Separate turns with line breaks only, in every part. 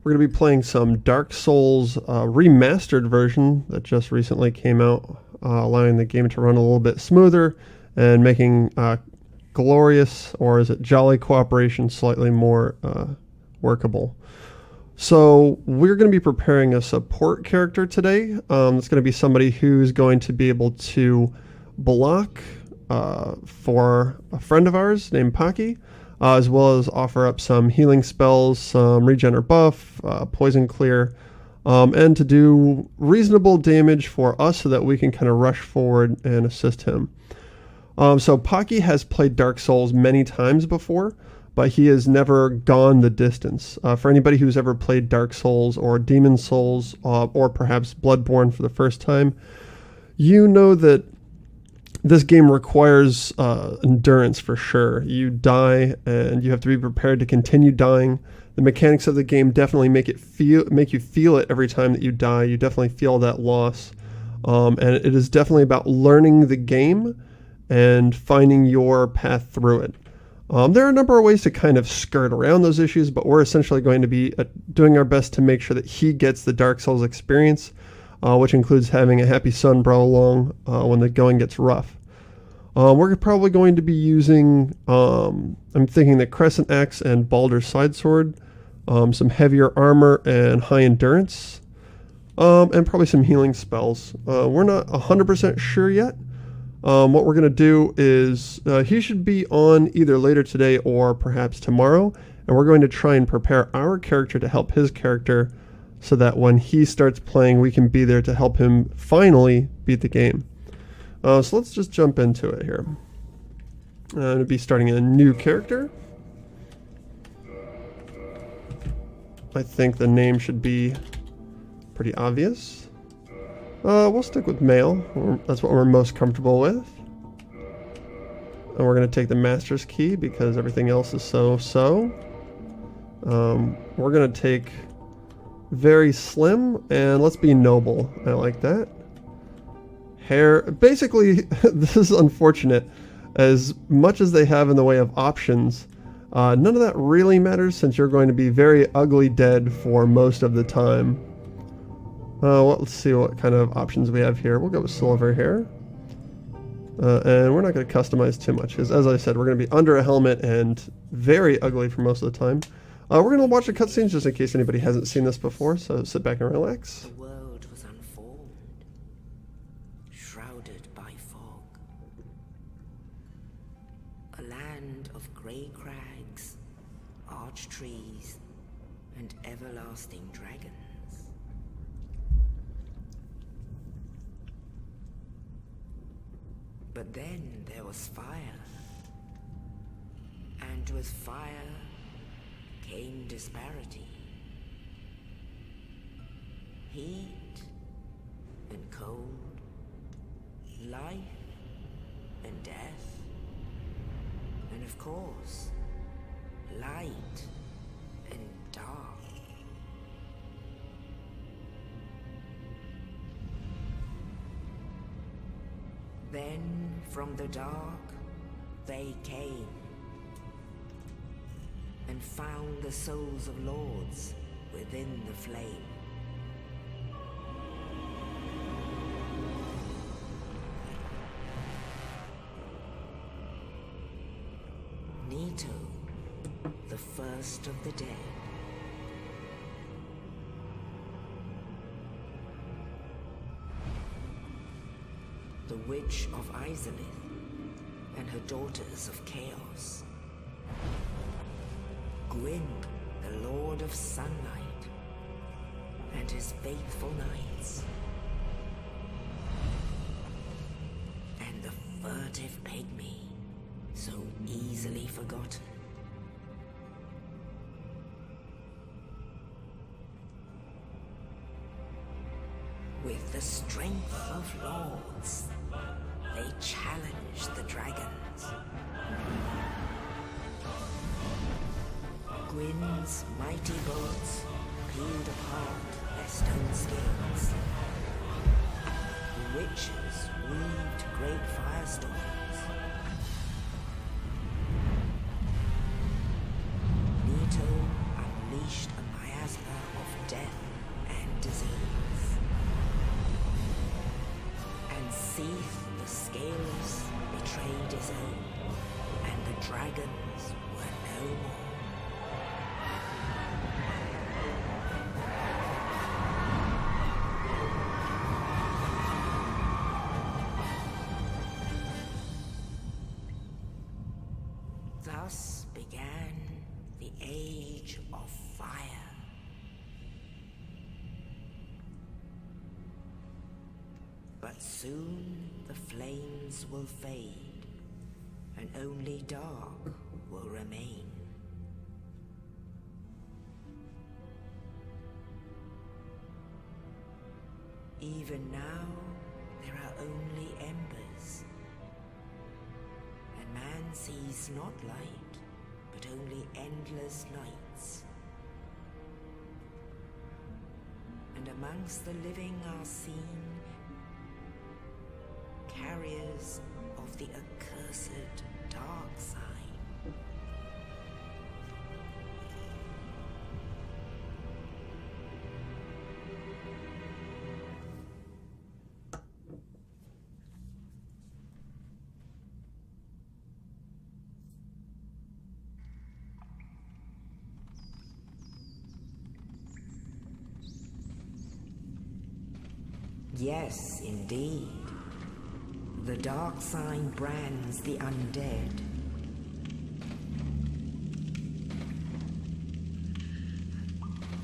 We're going to be playing some Dark Souls Remastered version that just recently came out, allowing the game to run a little bit smoother and making glorious, or is it jolly cooperation, slightly more workable. So we're going to be preparing a support character today. It's going to be somebody who's going to be able to block for a friend of ours named Pocky, as well as offer up some healing spells, some regen or buff, poison clear, and to do reasonable damage for us so that we can kind of rush forward and assist him. So Pocky has played Dark Souls many times before, but he has never gone the distance. For anybody who's ever played Dark Souls or Demon Souls, or perhaps Bloodborne for the first time, you know that this game requires endurance for sure. You die and you have to be prepared to continue dying. The mechanics of the game definitely make you feel it every time that you die. You definitely feel that loss. And it is definitely about learning the game and finding your path through it. There are a number of ways to kind of skirt around those issues, but we're essentially going to be doing our best to make sure that he gets the Dark Souls experience, which includes having a happy son bro along when the going gets rough. We're probably going to be using, I'm thinking the Crescent Axe and Baldur's Side Sword, some heavier armor and high endurance, and probably some healing spells. We're not 100% sure yet. What we're going to do is, he should be on either later today or perhaps tomorrow, and we're going to try and prepare our character to help his character so that when he starts playing, we can be there to help him finally beat the game. So let's just jump into it here. I'm going to be starting a new character. I think the name should be pretty obvious. We'll stick with male. That's what we're most comfortable with. And we're going to take the master's key because everything else is so-so. We're going to take very slim, and let's be noble. I like that. Hair, basically, this is unfortunate. As much as they have in the way of options, none of that really matters since you're going to be very ugly dead for most of the time. Well, let's see what kind of options we have here. We'll go with silver hair. And we're not going to customize too much because, as I said, we're going to be under a helmet and very ugly for most of the time. We're going to watch the cutscenes just in case anybody hasn't seen this before, so sit back and relax.
The world was unformed, shrouded by fog. A land of grey crags, arch trees, and everlasting dragons. But then there was fire, and with fire came disparity. Heat and cold, life and death, and of course, light and dark. Then from the dark they came and found the souls of lords within the flame. Nito, the first of the dead. The Witch of Izalith and her daughters of Chaos. Gwyn, the Lord of Sunlight, and his faithful knights. And the furtive pygmy, so easily forgotten. With the strength of lords, they challenged the dragons. Gwyn's mighty bolts peeled apart their stone scales. The witches weaved great firestorms. Nito unleashed a miasma his own, and the dragons were no more. Thus began the Age of Fire. But soon the flames will fade, and only dark will remain. Even now, there are only embers, and man sees not light, but only endless nights. And amongst the living are seen carriers of the accursed dark sign. Yes, indeed. The dark sign brands the undead.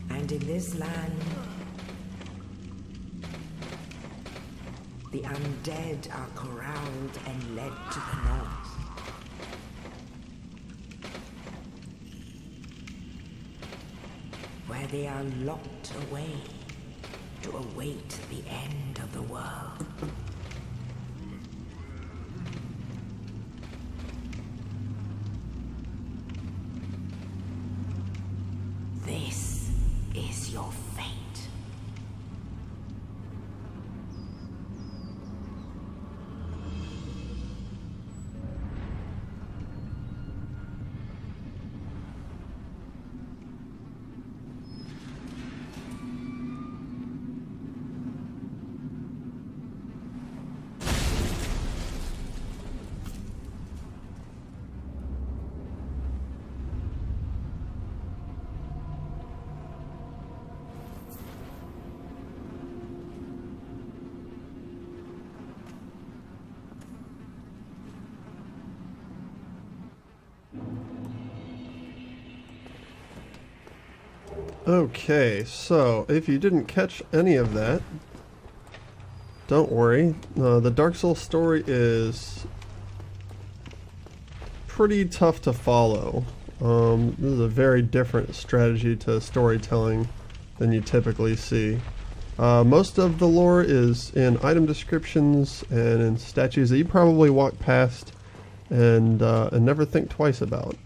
And in this land, the undead are corralled and led to the north. Where they are locked away to await the end of the world. This is your fate.
Okay, so if you didn't catch any of that, don't worry. The Dark Souls story is pretty tough to follow. This is a very different strategy to storytelling than you typically see. Most of the lore is in item descriptions and in statues that you probably walk past and never think twice about.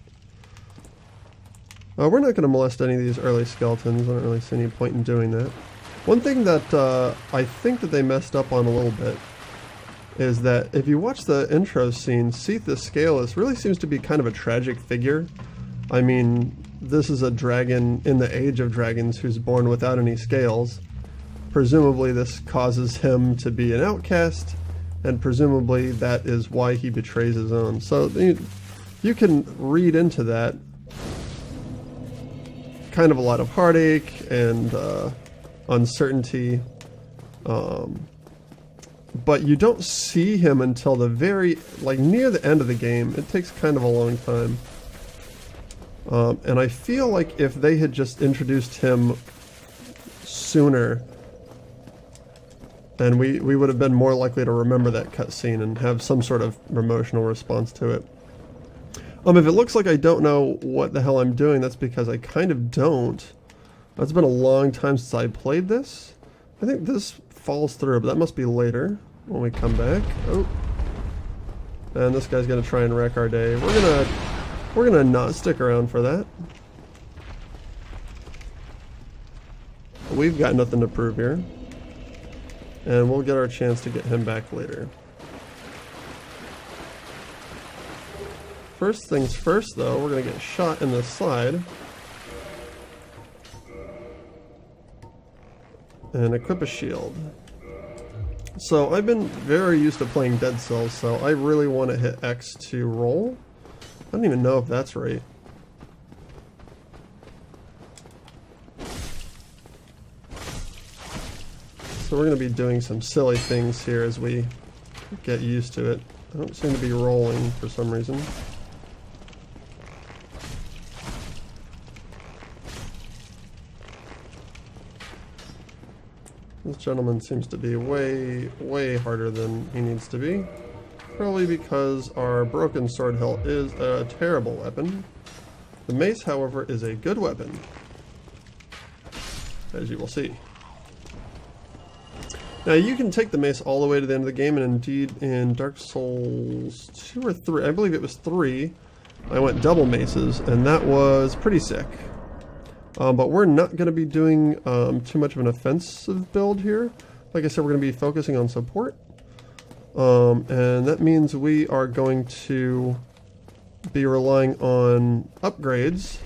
We're not going to molest any of these early skeletons. I don't really see any point in doing that. One thing that I think that they messed up on a little bit is that if you watch the intro scene, Seath the Scaleless really seems to be kind of a tragic figure. I mean, this is a dragon in the Age of Dragons who's born without any scales. Presumably this causes him to be an outcast, and presumably that is why he betrays his own. So you can read into that kind of a lot of heartache and uncertainty, but you don't see him until the very, near the end of the game. It takes kind of a long time, and I feel like if they had just introduced him sooner, then we would have been more likely to remember that cutscene and have some sort of emotional response to it. If it looks like I don't know what the hell I'm doing, that's because I kind of don't. It's been a long time since I played this. I think this falls through, but that must be later when we come back. Oh. And this guy's gonna try and wreck our day. We're gonna not stick around for that. We've got nothing to prove here. And we'll get our chance to get him back later. First things first, though, we're going to get shot in the side. And equip a shield. So I've been very used to playing Dead Cells, so I really want to hit X to roll. I don't even know if that's right. So we're going to be doing some silly things here as we get used to it. I don't seem to be rolling for some reason. This gentleman seems to be way, way harder than he needs to be. Probably because our broken sword hilt is a terrible weapon. The mace, however, is a good weapon, as you will see. Now you can take the mace all the way to the end of the game, and indeed in Dark Souls 2 or 3, I believe it was 3, I went double maces, and that was pretty sick. But we're not going to be doing too much of an offensive build here. Like I said, we're going to be focusing on support. And that means we are going to be relying on upgrades,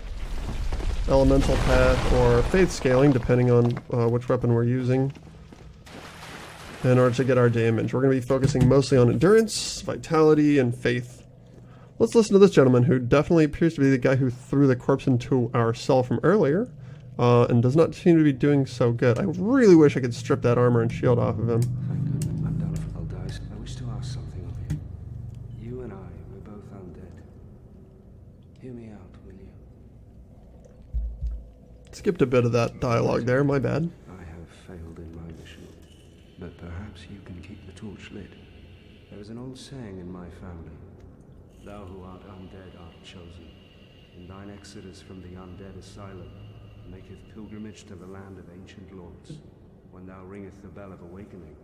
elemental path, or faith scaling, depending on which weapon we're using, in order to get our damage. We're going to be focusing mostly on endurance, vitality, and faith. Let's listen to this gentleman, who definitely appears to be the guy who threw the corpse into our cell from earlier, and does not seem to be doing so good. I really wish I could strip that armor and shield off of him.
Thank goodness I'm done for Eldice. I wish to ask something of you. You and I, we're both undead. Hear me out, will you?
Skipped a bit of that dialogue there, my bad.
I have failed in my mission, but perhaps you can keep the torch lit. There is an old saying in my family. Thou who art undead art chosen. In thine exodus from the undead asylum, maketh pilgrimage to the land of ancient lords. When thou ringeth the bell of awakening,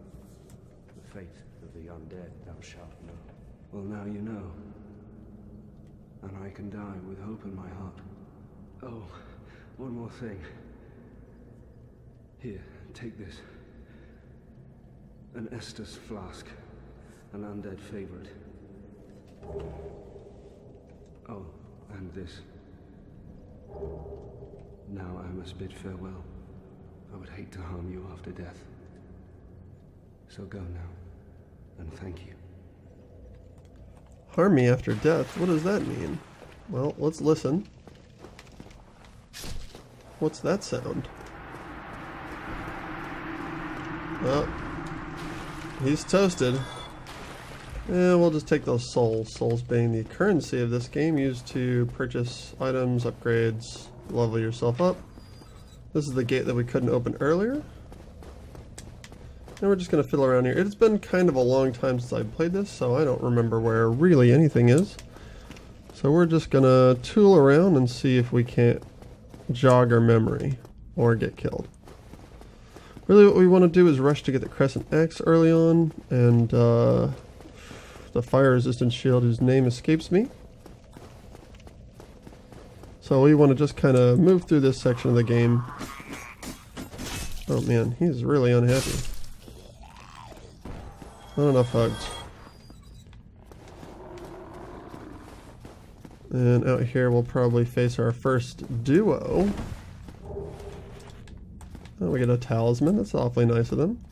the fate of the undead thou shalt know. Well, now you know. And I can die with hope in my heart. Oh, one more thing. Here, take this. An Estus flask. An undead favorite. Oh, and this. Now I must bid farewell. I would hate to harm you after death. So go now, and thank you.
Harm me after death? What does that mean? Well, let's listen. What's that sound? Well, he's toasted. And we'll just take those souls. Souls being the currency of this game, used to purchase items, upgrades, level yourself up. This is the gate that we couldn't open earlier. And we're just going to fiddle around here. It's been kind of a long time since I played this, so I don't remember where really anything is. So we're just going to tool around and see if we can't jog our memory or get killed. Really what we want to do is rush to get the Crescent Axe early on, and the fire resistant shield whose name escapes me. So we want to just kind of move through this section of the game. Oh man, he's really unhappy. Not enough hugs. And out here we'll probably face our first duo. Oh, we get a talisman. That's awfully nice of them.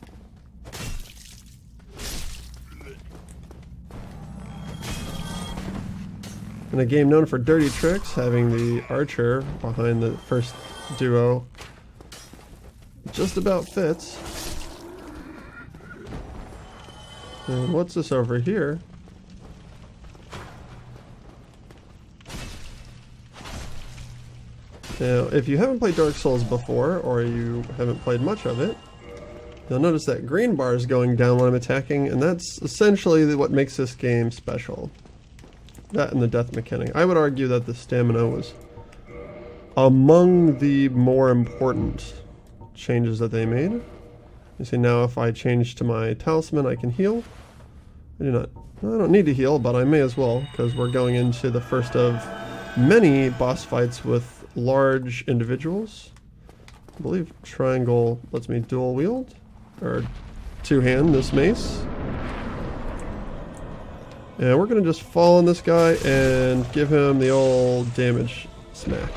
In a game known for dirty tricks, having the archer behind the first duo just about fits. And what's this over here? Now, if you haven't played Dark Souls before, or you haven't played much of it, you'll notice that green bar is going down when I'm attacking, and that's essentially what makes this game special. That and the death mechanic. I would argue that the stamina was among the more important changes that they made. You see now if I change to my talisman I can heal. I don't need to heal, but I may as well, because we're going into the first of many boss fights with large individuals. I believe triangle lets me dual wield, or two-hand this mace. And we're going to just fall on this guy and give him the old damage smack.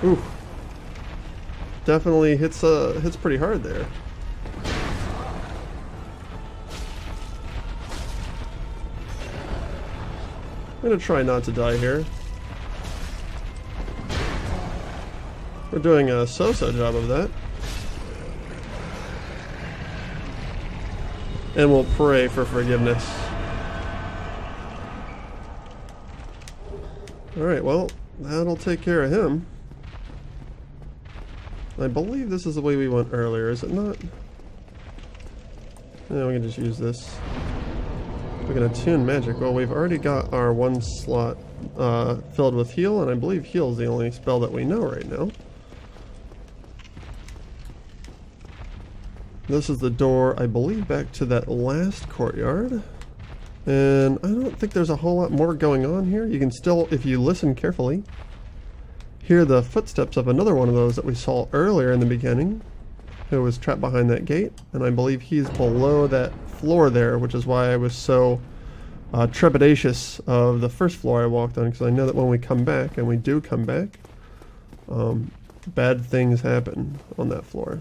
Ooh. definitely hits pretty hard there. I'm gonna try not to die here. We're doing a so-so job of that. And we'll pray for forgiveness. Alright, well, that'll take care of him. I believe this is the way we went earlier, is it not? Yeah, we can just use this. We're gonna tune magic. Well, we've already got our one slot filled with heal, and I believe heal is the only spell that we know right now. This is the door, I believe, back to that last courtyard. And I don't think there's a whole lot more going on here. You can still, if you listen carefully, hear the footsteps of another one of those that we saw earlier in the beginning, who was trapped behind that gate. And I believe he's below that floor there, which is why I was so trepidatious of the first floor I walked on, because I know that when we come back, and we do come back, bad things happen on that floor.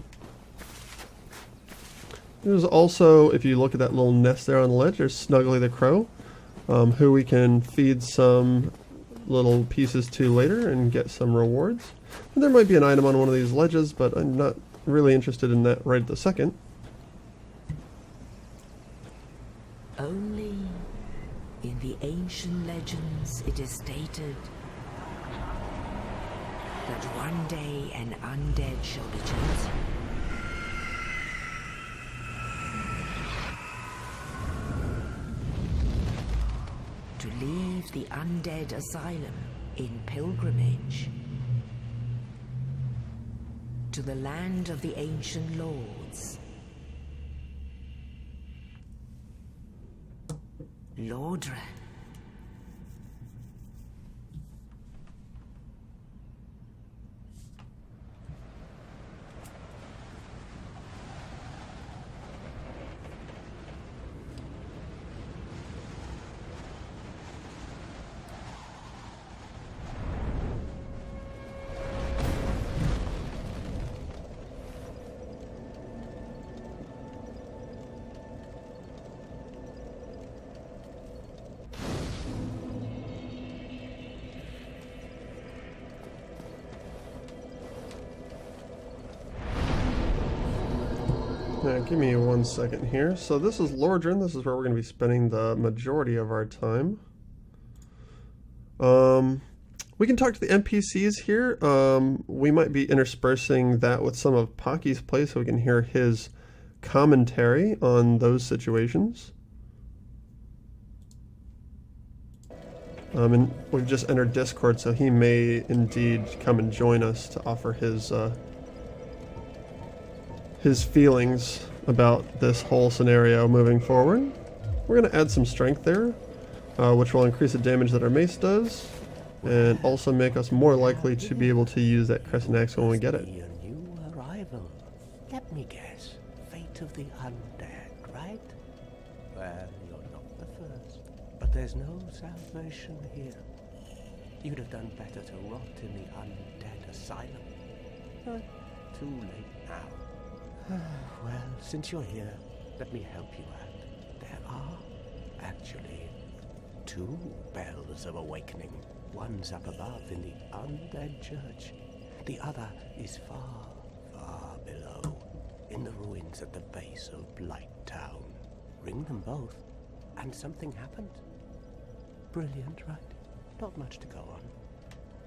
There's also, if you look at that little nest there on the ledge, there's Snuggly the Crow, who we can feed some little pieces to later and get some rewards. And there might be an item on one of these ledges, but I'm not really interested in that right at the second.
Only in the ancient legends it is stated that one day an undead shall be chosen. To leave the undead asylum in pilgrimage to the land of the ancient lords. Lordran.
Now, give me 1 second here. So this is Lordran. This is where we're going to be spending the majority of our time. We can talk to the NPCs here. We might be interspersing that with some of Pocky's play so we can hear his commentary on those situations. And we've just entered Discord, so he may indeed come and join us to offer his feelings about this whole scenario moving forward. We're going to add some strength there, which will increase the damage that our mace does, and also make us more likely to be able to use that crescent axe when we get it.
A new arrival. Let me guess. Fate of the undead, right? Well, you're not the first. But there's no salvation here. You'd have done better to rot in the undead asylum. But too late now. Well, since you're here, let me help you out. There are, actually, 2 bells of awakening. One's up above in the undead church. The other is far, far below, in the ruins at the base of Blight Town. Ring them both, and something happened. Brilliant, right? Not much to go on,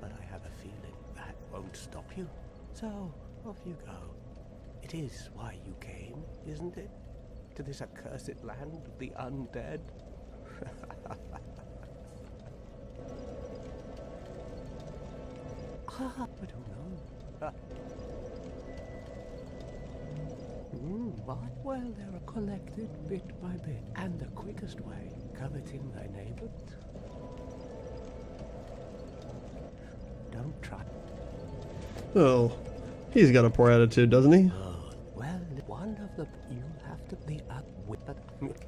but I have a feeling that won't stop you. So, off you go. It is why you came, isn't it? To this accursed land of the undead? But who knows? What? Well, they're collected bit by bit, and the quickest way, coveting thy neighbor. Don't try.
Oh, he's got a poor attitude, doesn't he?
Well, one of the you have to be up with.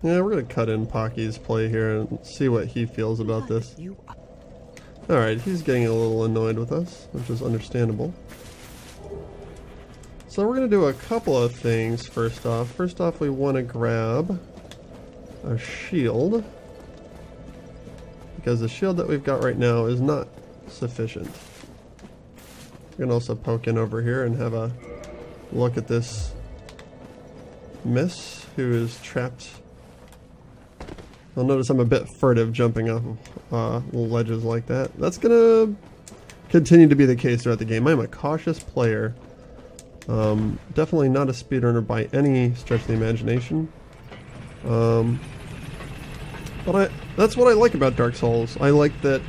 Yeah, we're going to cut in Pocky's play here and see what he feels about this. Alright, he's getting a little annoyed with us, which is understandable. So we're going to do a couple of things first off. First off, we want to grab a shield, because the shield that we've got right now is not sufficient. We can also poke in over here and have a look at this miss who is trapped. You'll notice I'm a bit furtive jumping off of ledges like that. That's gonna continue to be the case throughout the game. I'm a cautious player. Definitely not a speedrunner by any stretch of the imagination. But that's what I like about Dark Souls. I like that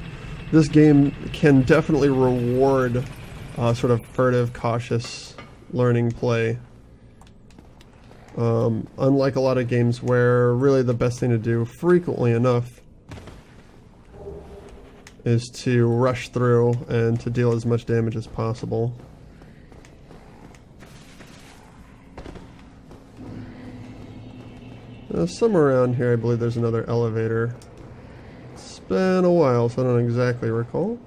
this game can definitely reward sort of furtive, cautious learning play. Unlike a lot of games where really the best thing to do frequently enough is to rush through and to deal as much damage as possible. Somewhere around here I believe there's another elevator. It's been a while, so I don't exactly recall.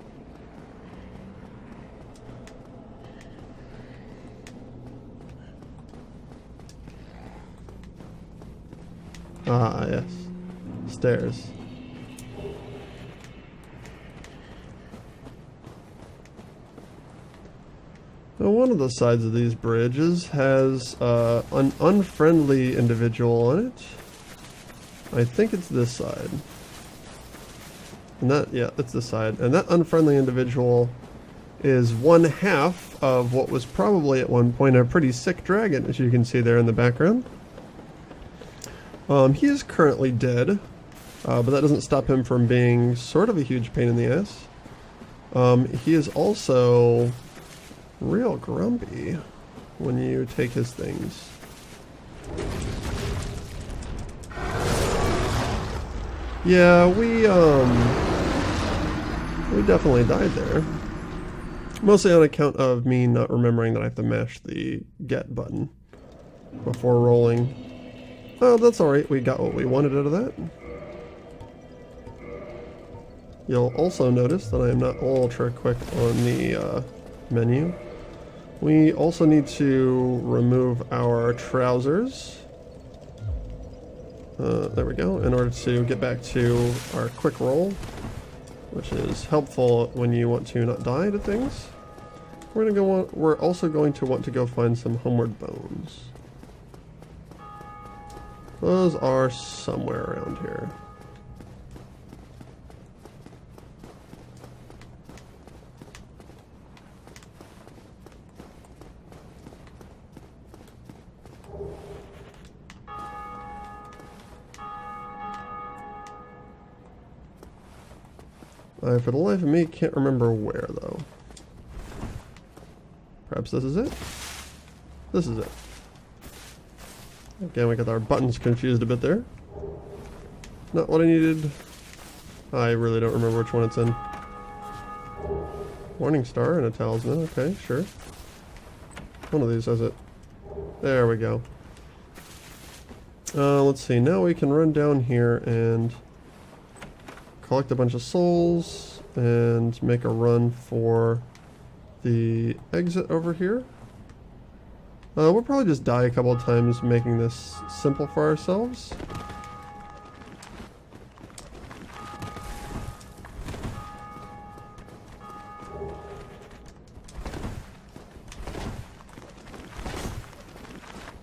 Ah, yes. Stairs. Now, one of the sides of these bridges has an unfriendly individual on it. I think it's this side. And that, yeah, it's this side. And that unfriendly individual is one half of what was probably at one point a pretty sick dragon, as you can see there in the background. He is currently dead, but that doesn't stop him from being sort of a huge pain in the ass. He is also real grumpy when you take his things. Yeah, we definitely died there. Mostly on account of me not remembering that I have to mash the get button before rolling. Oh, that's alright, we got what we wanted out of that. You'll also notice that I am not ultra quick on the menu. We also need to remove our trousers. There we go, in order to get back to our quick roll, which is helpful when you want to not die to things. We're also going to want to go find some homeward bones. Those are somewhere around here. I, for the life of me, can't remember where, though. Perhaps this is it? This is it. Again, we got our buttons confused a bit there. Not what I needed. I really don't remember which one it's in. Warning star and a talisman. Okay, sure. One of these has it. There we go. Let's see. Now we can run down here and collect a bunch of souls and make a run for the exit over here. We'll probably just die a couple of times making this simple for ourselves.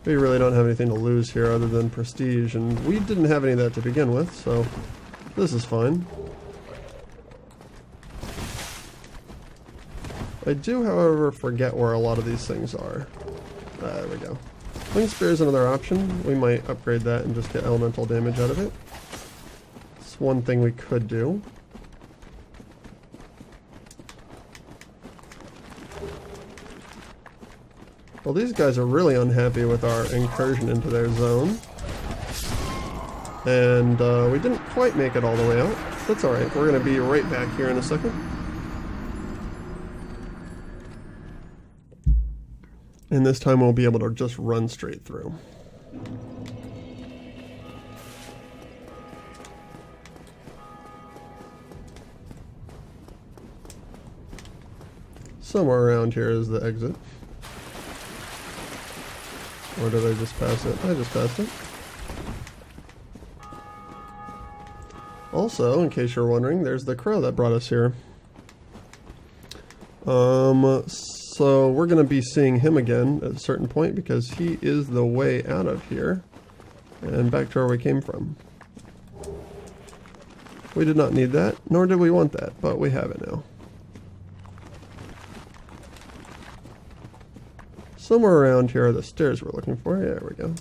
We really don't have anything to lose here other than prestige, and we didn't have any of that to begin with, so this is fine. I do, however, forget where a lot of these things are. There we go. Wing Spear is another option. We might upgrade that and just get elemental damage out of it. It's one thing we could do. Well, these guys are really unhappy with our incursion into their zone. And we didn't quite make it all the way out. That's alright, we're going to be right back here in a second. And this time we'll be able to just run straight through. Somewhere around here is the exit. Or did I just pass it? I just passed it. Also, in case you're wondering, there's the crow that brought us here. So we're going to be seeing him again at a certain point because he is the way out of here and back to where we came from. We did not need that, nor did we want that, but we have it now. Somewhere around here are the stairs we're looking for. Yeah, there we go.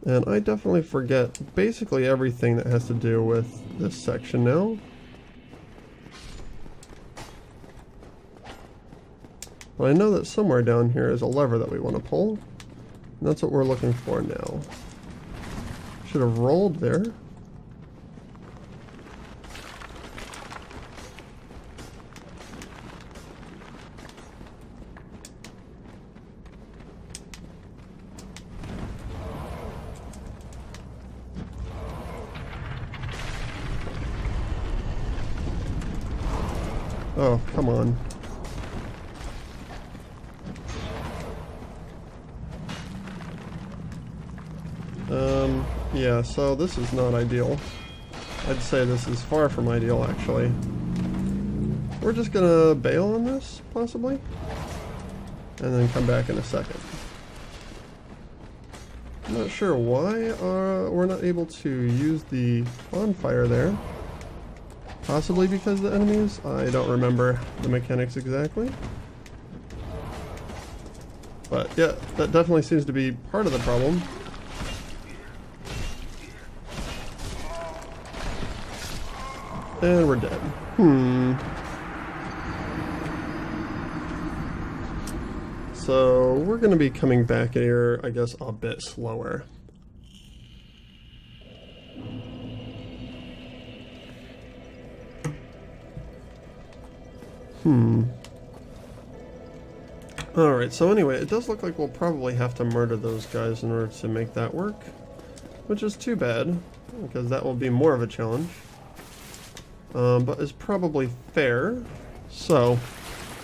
And I definitely forget basically everything that has to do with this section now. But I know that somewhere down here is a lever that we want to pull. And that's what we're looking for now. Should have rolled there. Oh, come on. Yeah, so this is not ideal. I'd say this is far from ideal, actually. We're just gonna bail on this, possibly? And then come back in a second. I'm not sure why we're not able to use the bonfire there. Possibly because of the enemies? I don't remember the mechanics exactly. But yeah, that definitely seems to be part of the problem. And we're dead. So we're going to be coming back here, I guess, a bit slower. Alright, so anyway, it does look like we'll probably have to murder those guys in order to make that work. Which is too bad, because that will be more of a challenge. But is probably fair. So,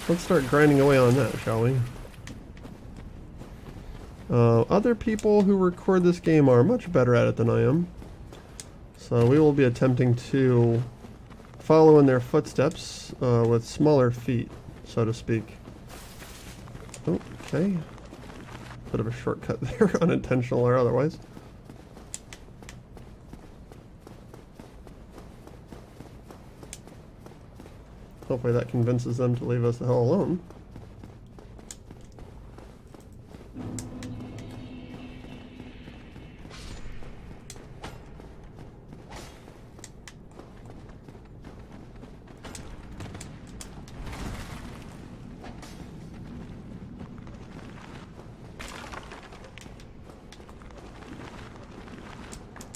let's start grinding away on that, shall we? Other people who record this game are much better at it than I am. So we will be attempting to follow in their footsteps with smaller feet, so to speak. Okay. Bit of a shortcut there, unintentional or otherwise. Hopefully that convinces them to leave us the hell alone.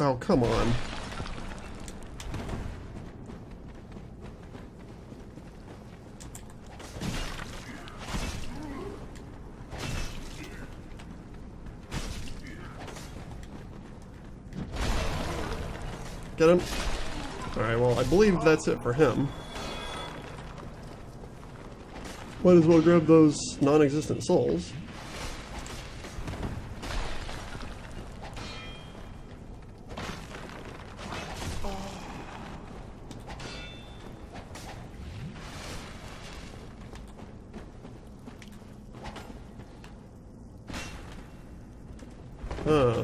Oh, come on. Get him? Alright, well, I believe that's it for him. Might as well grab those non-existent souls.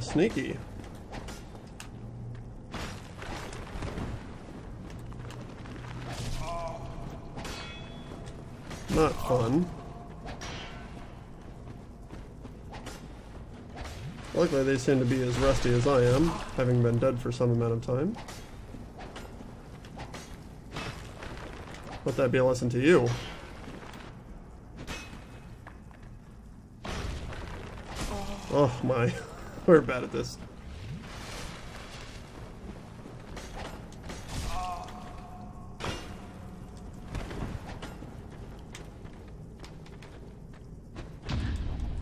Sneaky. Not fun. Luckily they seem to be as rusty as I am, having been dead for some amount of time. Let that be a lesson to you. Oh my, we're bad at this.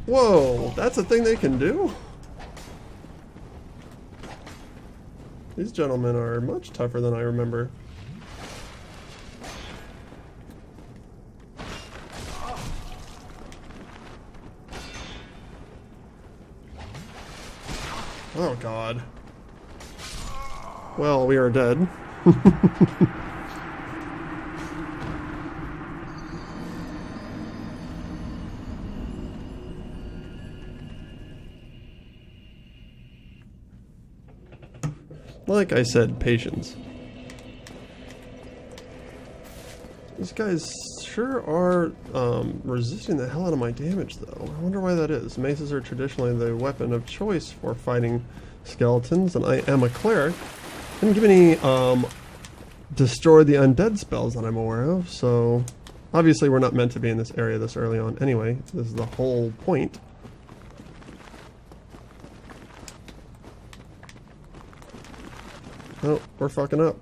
Whoa, that's a thing they can do? These gentlemen are much tougher than I remember. Oh god. Well, we are dead. Like I said, patience. These guys sure are resisting the hell out of my damage, though. I wonder why that is. Maces are traditionally the weapon of choice for fighting skeletons, and I am a cleric. Didn't give any destroy the undead spells that I'm aware of, so obviously we're not meant to be in this area this early on anyway. This is the whole point. Oh, we're fucking up.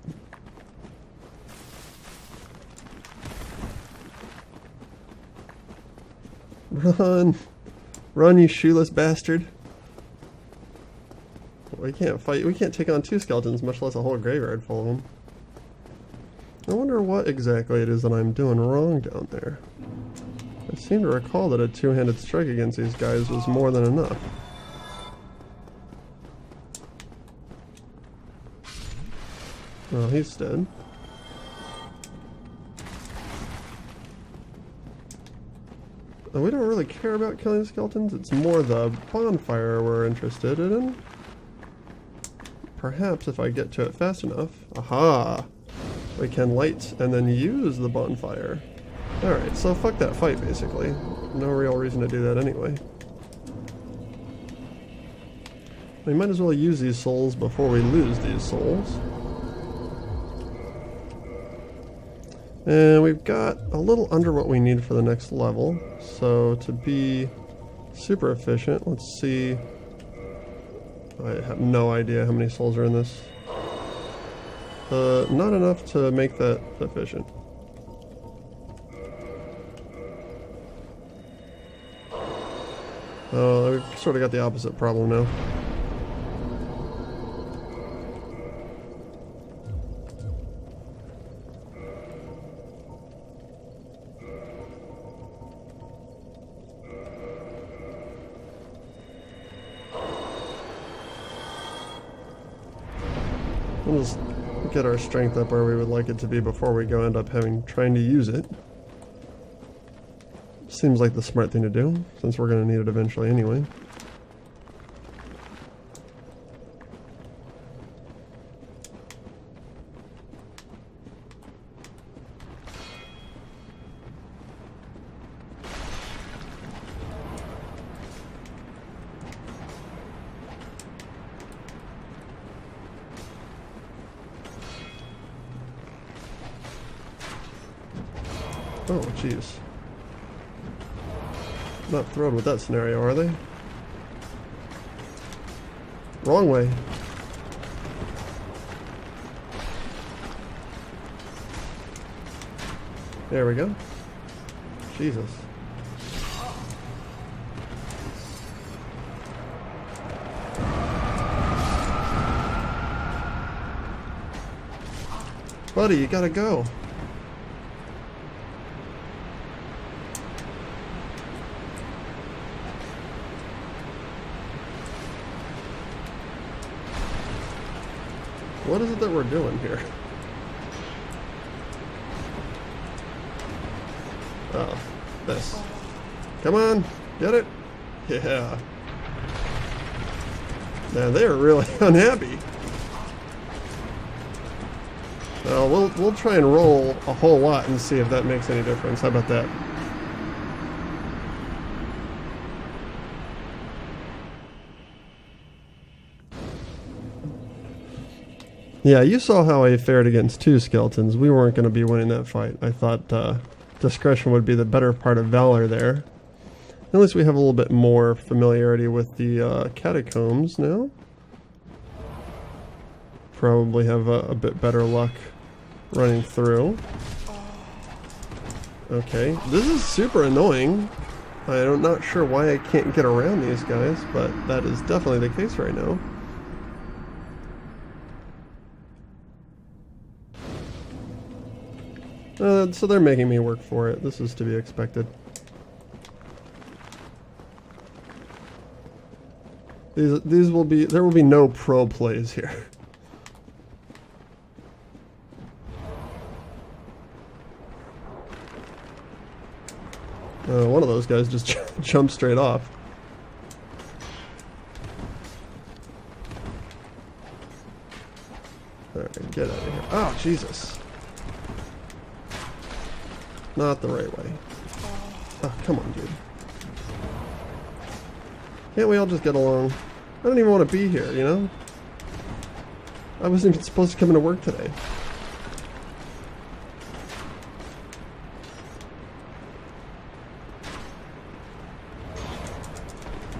Run! Run, you shoeless bastard! We can't fight. We can't take on 2 skeletons, much less a whole graveyard full of them. I wonder what exactly it is that I'm doing wrong down there. I seem to recall that a 2-handed strike against these guys was more than enough. Oh, he's dead. We don't really care about killing skeletons, it's more the bonfire we're interested in. Perhaps if I get to it fast enough. Aha! We can light and then use the bonfire. Alright, so fuck that fight basically. No real reason to do that anyway. We might as well use these souls before we lose these souls. And we've got a little under what we need for the next level. So to be super efficient, let's see. I have no idea how many souls are in this. Not enough to make that efficient. We've sort of got the opposite problem now. We'll just get our strength up where we would like it to be before we go end up trying to use it. Seems like the smart thing to do, since we're going to need it eventually anyway. Oh, jeez. Not thrilled with that scenario, are they? Wrong way. There we go. Jesus. Buddy, you gotta go. What is it that we're doing here? Oh, this. Come on, get it? Yeah. Man, they are really unhappy. We'll try and roll a whole lot and see if that makes any difference. How about that? Yeah, you saw how I fared against 2 skeletons. We weren't going to be winning that fight. I thought discretion would be the better part of valor there. At least we have a little bit more familiarity with the catacombs now. Probably have a bit better luck running through. Okay, this is super annoying. I'm not sure why I can't get around these guys, but that is definitely the case right now. So they're making me work for it. This is to be expected. These will be, there will be no pro plays here. One of those guys just jumped straight off. Alright, get out of here. Oh, Jesus. Not the right way. Oh, come on, dude. Can't we all just get along? I don't even want to be here, you know? I wasn't even supposed to come into work today.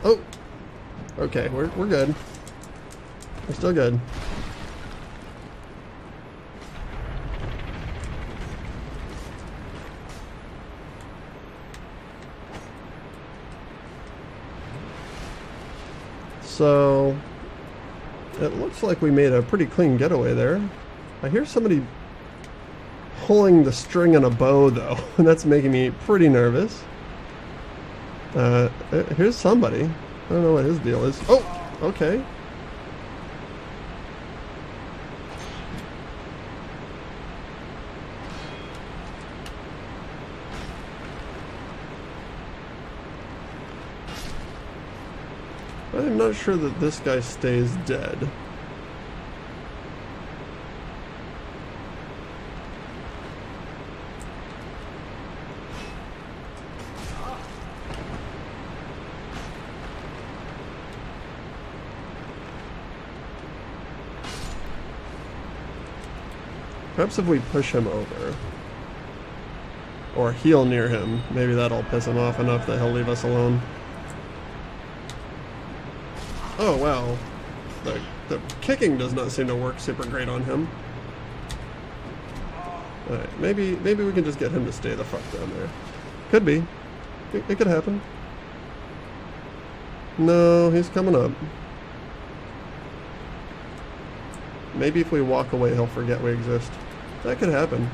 Oh! Okay, we're good. We're still good. So, it looks like we made a pretty clean getaway there. I hear somebody pulling the string on a bow, though, and that's making me pretty nervous. Here's somebody. I don't know what his deal is. Oh, okay. I'm not sure that this guy stays dead. Perhaps if we push him over, or heal near him, maybe that'll piss him off enough that he'll leave us alone. Oh wow, the kicking does not seem to work super great on him. Alright, maybe we can just get him to stay the fuck down there. Could be. It could happen. No, he's coming up. Maybe if we walk away he'll forget we exist. That could happen.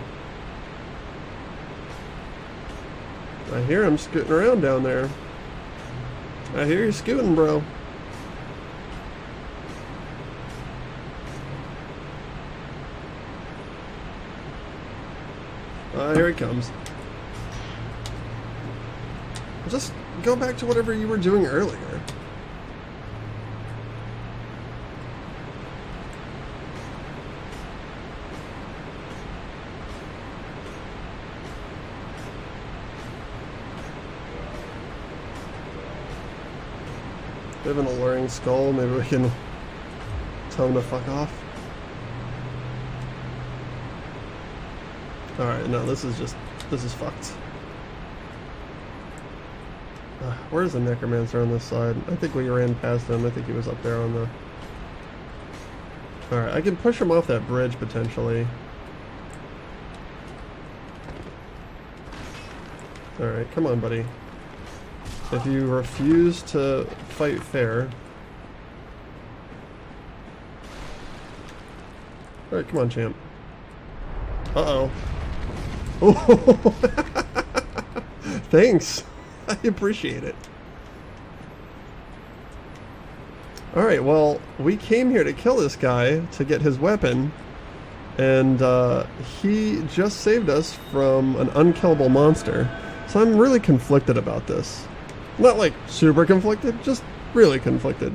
I hear him scooting around down there. I hear you scooting, bro. Here he comes. Just go back to whatever you were doing earlier. We have an alluring skull, maybe we can tell him to fuck off. Alright, no, this is fucked. Where's the necromancer on this side? I think we ran past him. I think he was up there on the... Alright, I can push him off that bridge, potentially. Alright, come on, buddy. If you refuse to fight fair... Alright, come on, champ. Uh-oh. Oh, thanks. I appreciate it. Alright, well, we came here to kill this guy to get his weapon, and he just saved us from an unkillable monster. So I'm really conflicted about this. Not like super conflicted, just really conflicted.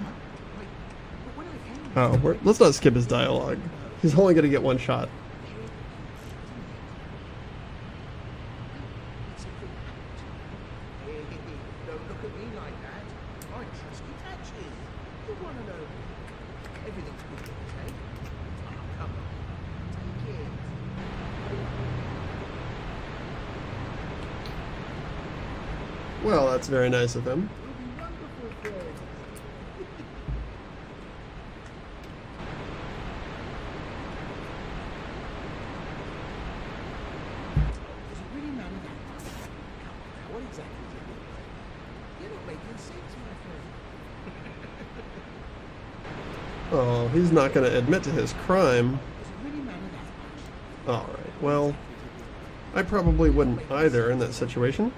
Oh, let's not skip his dialogue. He's only going to get one shot. Well, that's very nice of him. Oh, he's not going to admit to his crime. Alright, well, I probably wouldn't either in that situation.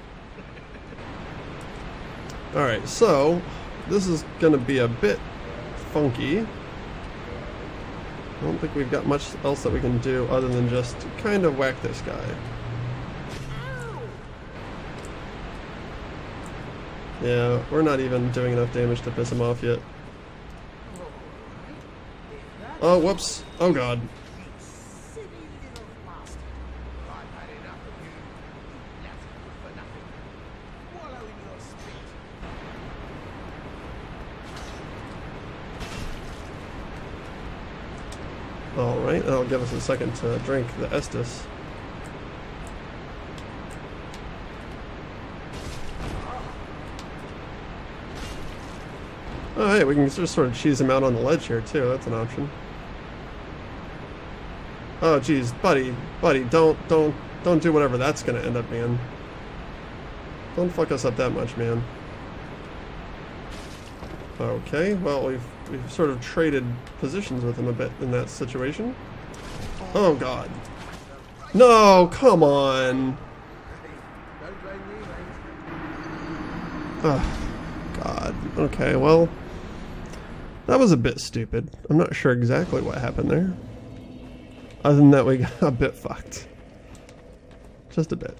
Alright, so, this is going to be a bit funky. I don't think we've got much else that we can do other than just kind of whack this guy. Yeah, we're not even doing enough damage to piss him off yet. Oh, whoops. Oh, God. Alright, that'll give us a second to drink the Estus. Oh, hey, we can just sort of cheese him out on the ledge here, too. That's an option. Oh, geez, buddy, don't do whatever that's gonna end up being. Don't fuck us up that much, man. Okay, well, we've sort of traded positions with him a bit in that situation. Oh, God. No, come on. Oh, God. Okay, well, that was a bit stupid. I'm not sure exactly what happened there. Other than that, we got a bit fucked. Just a bit.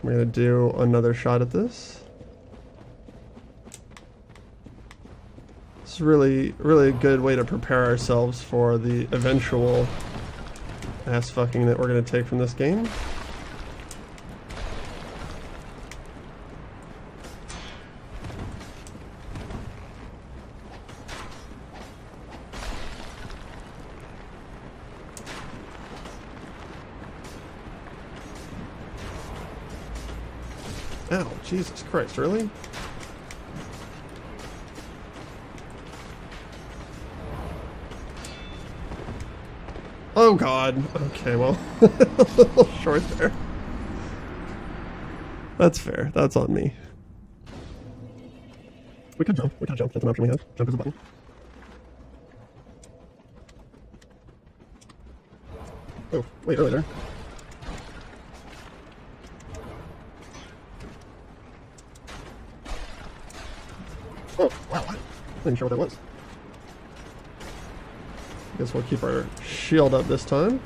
We're gonna do another shot at this. It's really a good way to prepare ourselves for the eventual ass fucking that we're gonna take from this game. Ow, Jesus Christ, really? Oh, God. Okay, well, a little short there. That's fair. That's on me. We could jump. We could jump. That's an option we have. Jump is a button. Oh, wait, early there. Oh, wow, what? Not even sure what that was. Guess we'll keep our shield up this time.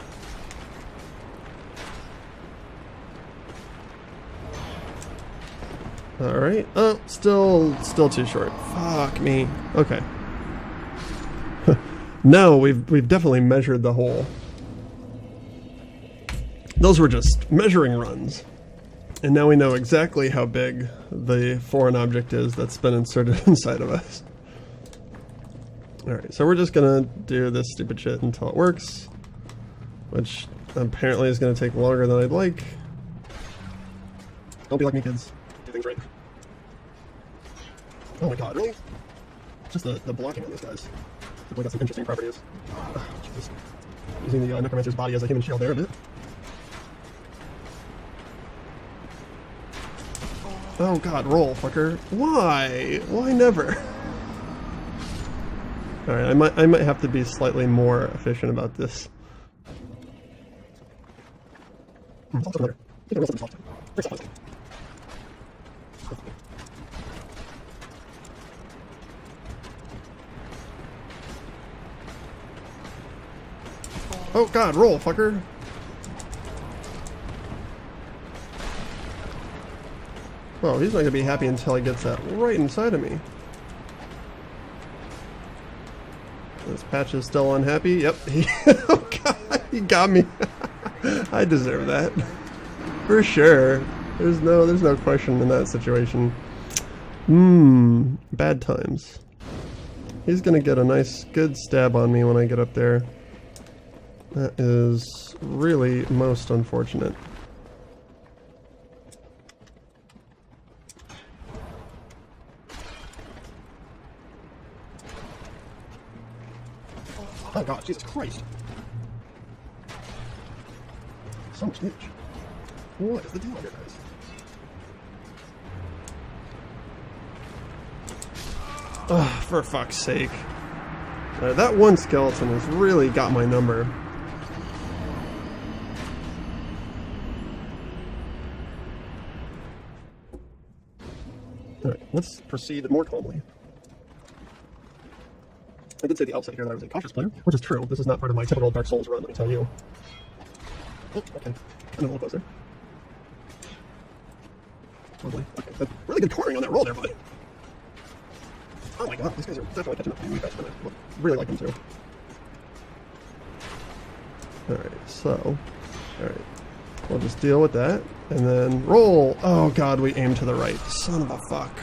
Alright. Oh, still too short. Fuck me. Okay. No, we've definitely measured the hole. Those were just measuring runs. And now we know exactly how big the foreign object is that's been inserted inside of us. Alright, so we're just gonna do this stupid shit until it works. Which apparently is gonna take longer than I'd like. Don't be like me, kids. Do things right. Oh my God, really? Just the blocking on these guys. We've got some interesting properties. Jesus. Using the necromancer's body as a human shield there a bit. Oh God, roll, fucker. Why? Why never? Alright, I might have to be slightly more efficient about this. Oh God, roll, fucker. Oh, he's not gonna be happy until he gets that right inside of me. This patch is still unhappy. Yep. Oh God, he got me. I deserve that. For sure. There's no question in that situation. Bad times. He's gonna get a nice, good stab on me when I get up there. That is really most unfortunate. Oh God, Jesus Christ. So much damage. What is the deal here, guys? Oh, for fuck's sake. That one skeleton has really got my number. Alright, let's proceed more calmly. I did say at the outset here that I was a cautious player, which is true. This is not part of my typical Dark Souls run, let me tell you. Oh, okay. And a little closer. Lovely. Okay, that's really good cornering on that roll there, bud. Oh my god, these guys are definitely catching up to you guys, but I really like them too. Alright, so... Alright. We'll just deal with that, and then roll! Oh god, we aim to the right. Son of a fuck.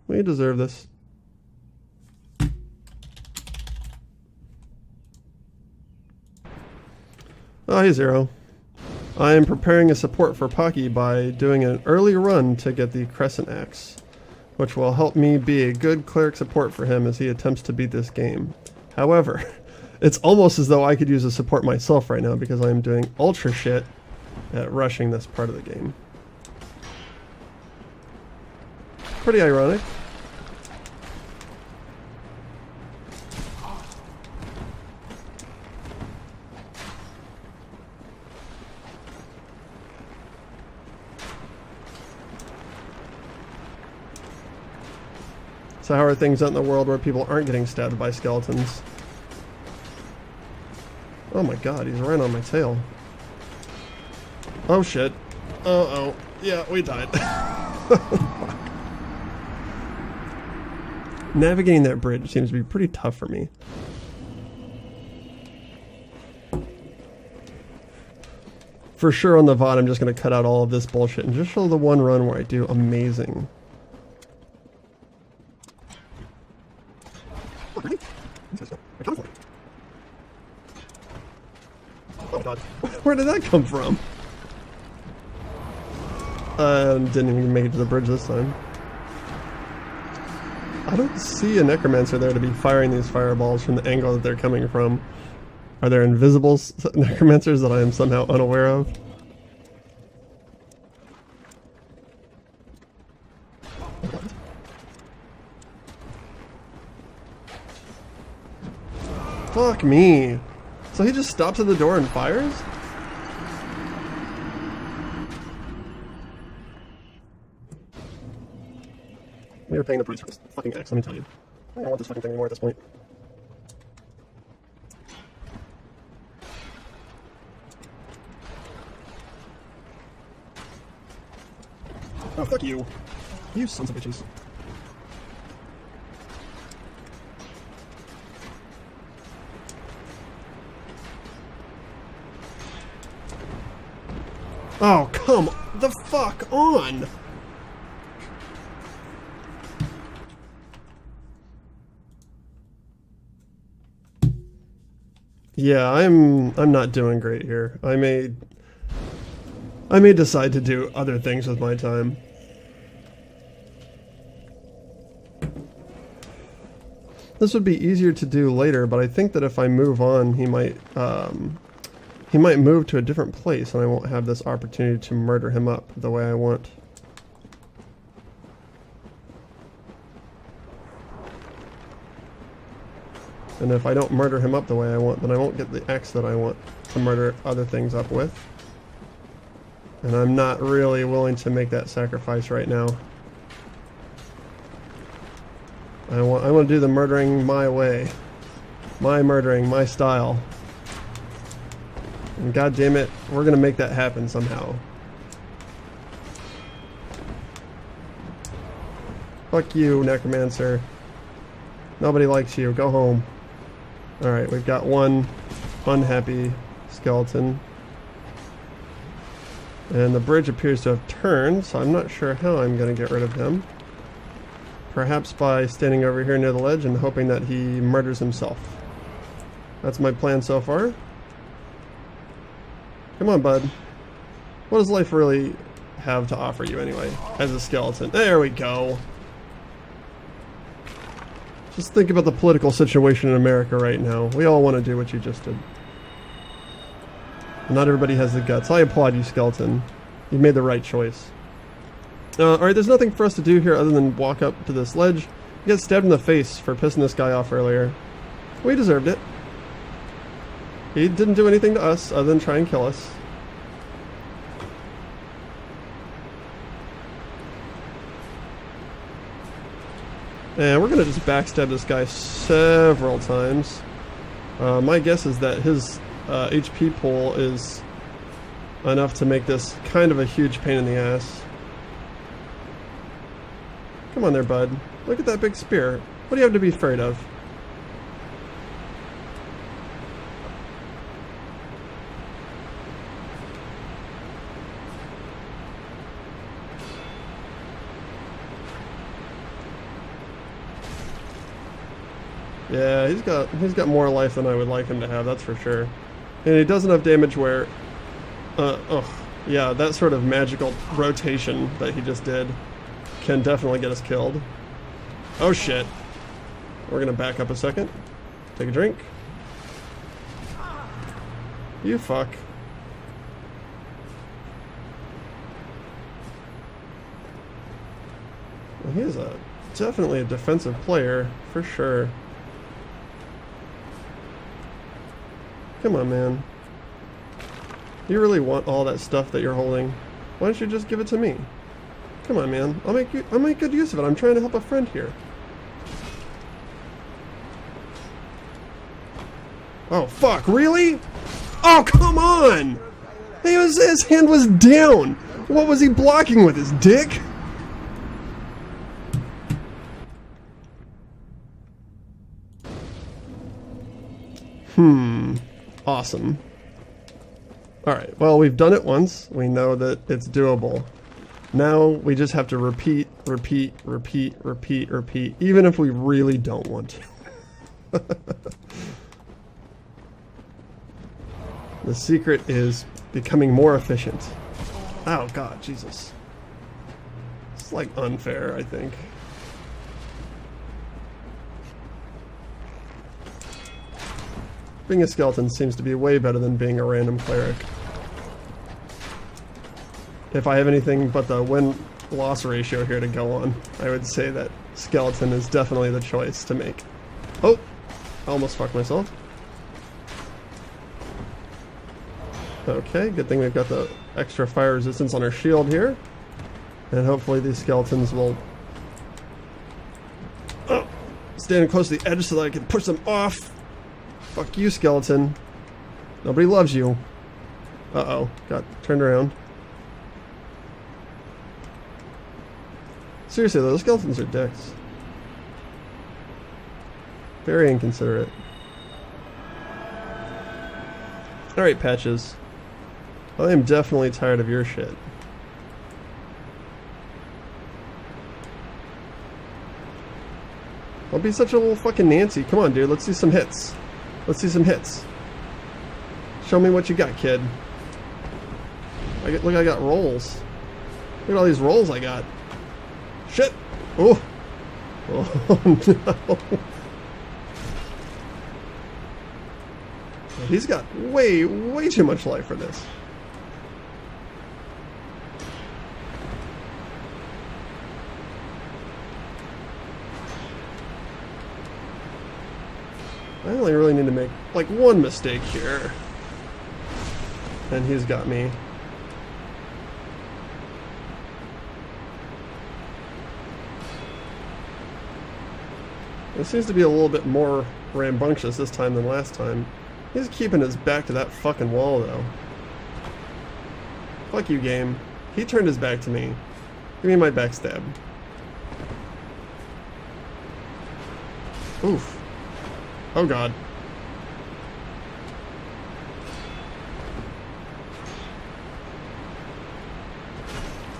We deserve this. Oh, hey Zero. I am preparing a support for Pocky by doing an early run to get the Crescent Axe, which will help me be a good cleric support for him as he attempts to beat this game. However, it's almost as though I could use a support myself right now because I am doing ultra shit at rushing this part of the game. Pretty ironic. So how are things out in the world where people aren't getting stabbed by skeletons? Oh my god, he's right on my tail. Oh shit. Uh-oh. Yeah, we died. Navigating that bridge seems to be pretty tough for me. For sure on the VOD I'm just going to cut out all of this bullshit and just show the one run where I do amazing. Oh god. Where did that come from? Didn't even make it to the bridge this time. I don't see a necromancer there to be firing these fireballs from the angle that they're coming from. Are there invisible necromancers that I am somehow unaware of? Fuck me. So he just stops at the door and fires? We are paying the price for this fucking axe, let me tell you. I don't want this fucking thing anymore at this point. Oh, fuck you. You sons of bitches. Oh, come the fuck on! Yeah, I'm not doing great here. I may decide to do other things with my time. This would be easier to do later, but I think that if I move on, he might move to a different place and I won't have this opportunity to murder him up the way I want. And if I don't murder him up the way I want, then I won't get the axe that I want to murder other things up with. And I'm not really willing to make that sacrifice right now. I want to do the murdering my way. My murdering, my style. And god damn it, we're gonna make that happen somehow. Fuck you, Necromancer. Nobody likes you. Go home. Alright, we've got one unhappy skeleton. And the bridge appears to have turned, so I'm not sure how I'm going to get rid of him. Perhaps by standing over here near the ledge and hoping that he murders himself. That's my plan so far. Come on, bud. What does life really have to offer you anyway, as a skeleton? There we go. Just think about the political situation in America right now. We all want to do what you just did. Not everybody has the guts. I applaud you, skeleton. You made the right choice. Alright, there's nothing for us to do here other than walk up to this ledge. You got stabbed in the face for pissing this guy off earlier. We deserved it. He didn't do anything to us other than try and kill us. And we're going to just backstab this guy several times. My guess is that his HP pool is enough to make this kind of a huge pain in the ass. Come on there, bud. Look at that big spear. What do you have to be afraid of? Yeah, he's got more life than I would like him to have, that's for sure. And he does enough damage where, yeah, that sort of magical rotation that he just did can definitely get us killed. Oh shit. We're gonna back up a second. Take a drink. You fuck. Well, he is definitely a defensive player, for sure. Come on, man. You really want all that stuff that you're holding? Why don't you just give it to me? Come on, man. I'll make good use of it. I'm trying to help a friend here. Oh, fuck. Really? Oh, come on! His hand was down! What was he blocking with, his dick? Awesome. Alright, well, we've done it once. We know that it's doable. Now we just have to repeat, even if we really don't want to. The secret is becoming more efficient. Oh god, Jesus. It's like unfair, I think. Being a skeleton seems to be way better than being a random cleric. If I have anything but the win-loss ratio here to go on, I would say that skeleton is definitely the choice to make. Oh! I almost fucked myself. Okay, good thing we've got the extra fire resistance on our shield here. And hopefully these skeletons will stand close to the edge so that I can push them off. Fuck you, skeleton. Nobody loves you. Uh-oh, got turned around. Seriously though, those skeletons are dicks. Very inconsiderate. Alright, Patches. I am definitely tired of your shit. Don't be such a little fucking Nancy. Come on, dude, let's see some hits. Let's see some hits. Show me what you got, kid. Look, I got rolls. Look at all these rolls I got. Shit! Oh! Oh no! He's got way too much life for this. I only really need to make like one mistake here. And he's got me. It seems to be a little bit more rambunctious this time than last time. He's keeping his back to that fucking wall though. Fuck you, game. He turned his back to me. Give me my backstab. Oof. Oh god.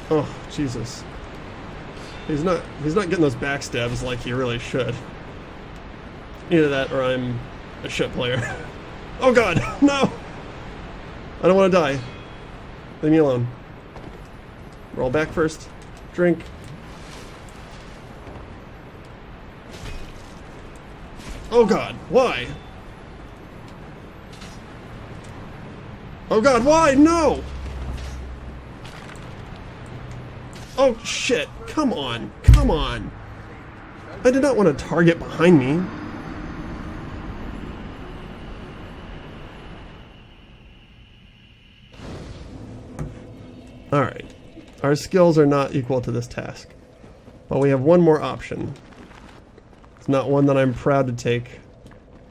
Oh, Jesus. He's not getting those backstabs like he really should. Either that or I'm a shit player. Oh god, no! I don't want to die. Leave me alone. Roll back first. Drink. Oh god, why? Oh god, why? No! Oh shit, come on, come on. I did not want a target behind me. Alright, our skills are not equal to this task. But we have one more option. It's not one that I'm proud to take,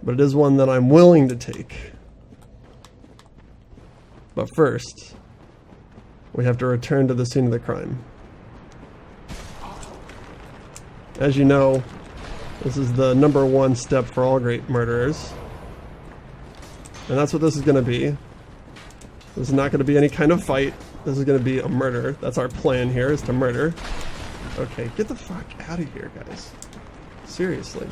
but it is one that I'm willing to take. But first, we have to return to the scene of the crime. As you know, this is the #1 step for all great murderers. And that's what this is going to be. This is not going to be any kind of fight. This is going to be a murder. That's our plan here, is to murder. Okay, get the fuck out of here, guys. Seriously.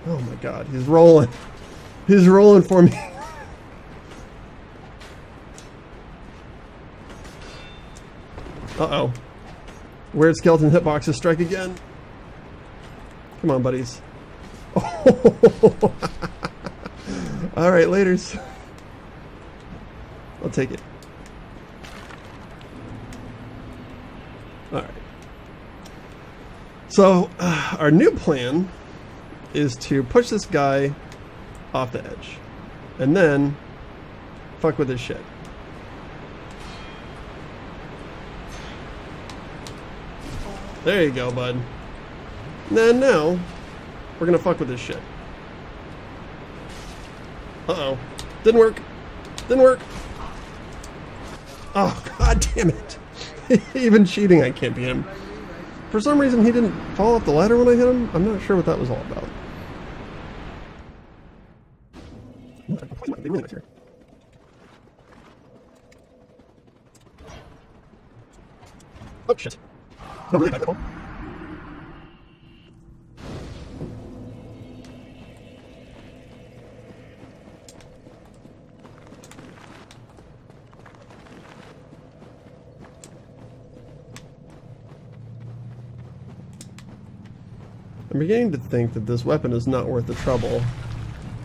Oh my god, he's rolling. He's rolling for me. Uh-oh. Weird skeleton hitboxes strike again. Come on, buddies. Oh. Alright, laters. I'll take it. Alright. So, our new plan is to push this guy off the edge. And then, fuck with his shit. There you go, bud. And then now, we're gonna fuck with his shit. Uh-oh. Didn't work. Didn't work. Oh, god damn it. Even cheating, I can't beat him. For some reason, he didn't fall off the ladder when I hit him. I'm not sure what that was all about. Oh, shit. No, really bad ball. I'm beginning to think that this weapon is not worth the trouble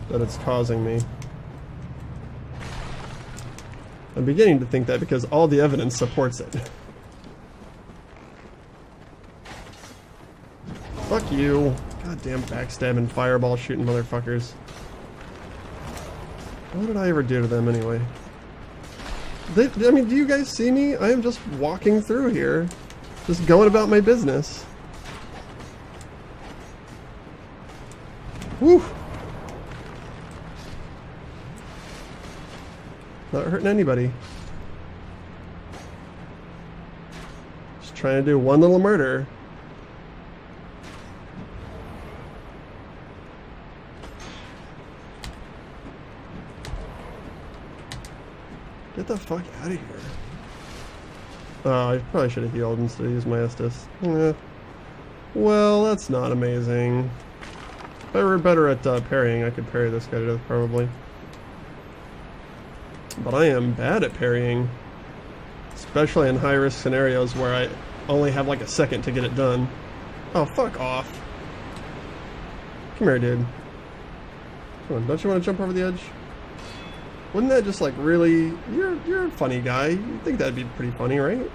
that it's causing me. I'm beginning to think that because all the evidence supports it. Fuck you. Goddamn backstabbing fireball shooting motherfuckers. What did I ever do to them anyway? I mean, do you guys see me? I am just walking through here. Just going about my business. Woo! Not hurting anybody. Just trying to do one little murder. Get the fuck out of here. Oh, I probably should have healed instead of used my Estus. Well, that's not amazing. If I were better at parrying, I could parry this guy to death, probably. But I am bad at parrying. Especially in high-risk scenarios where I only have like a second to get it done. Oh, fuck off. Come here, dude. Come on, don't you want to jump over the edge? Wouldn't that just like really... You're a funny guy. You'd think that'd be pretty funny, right?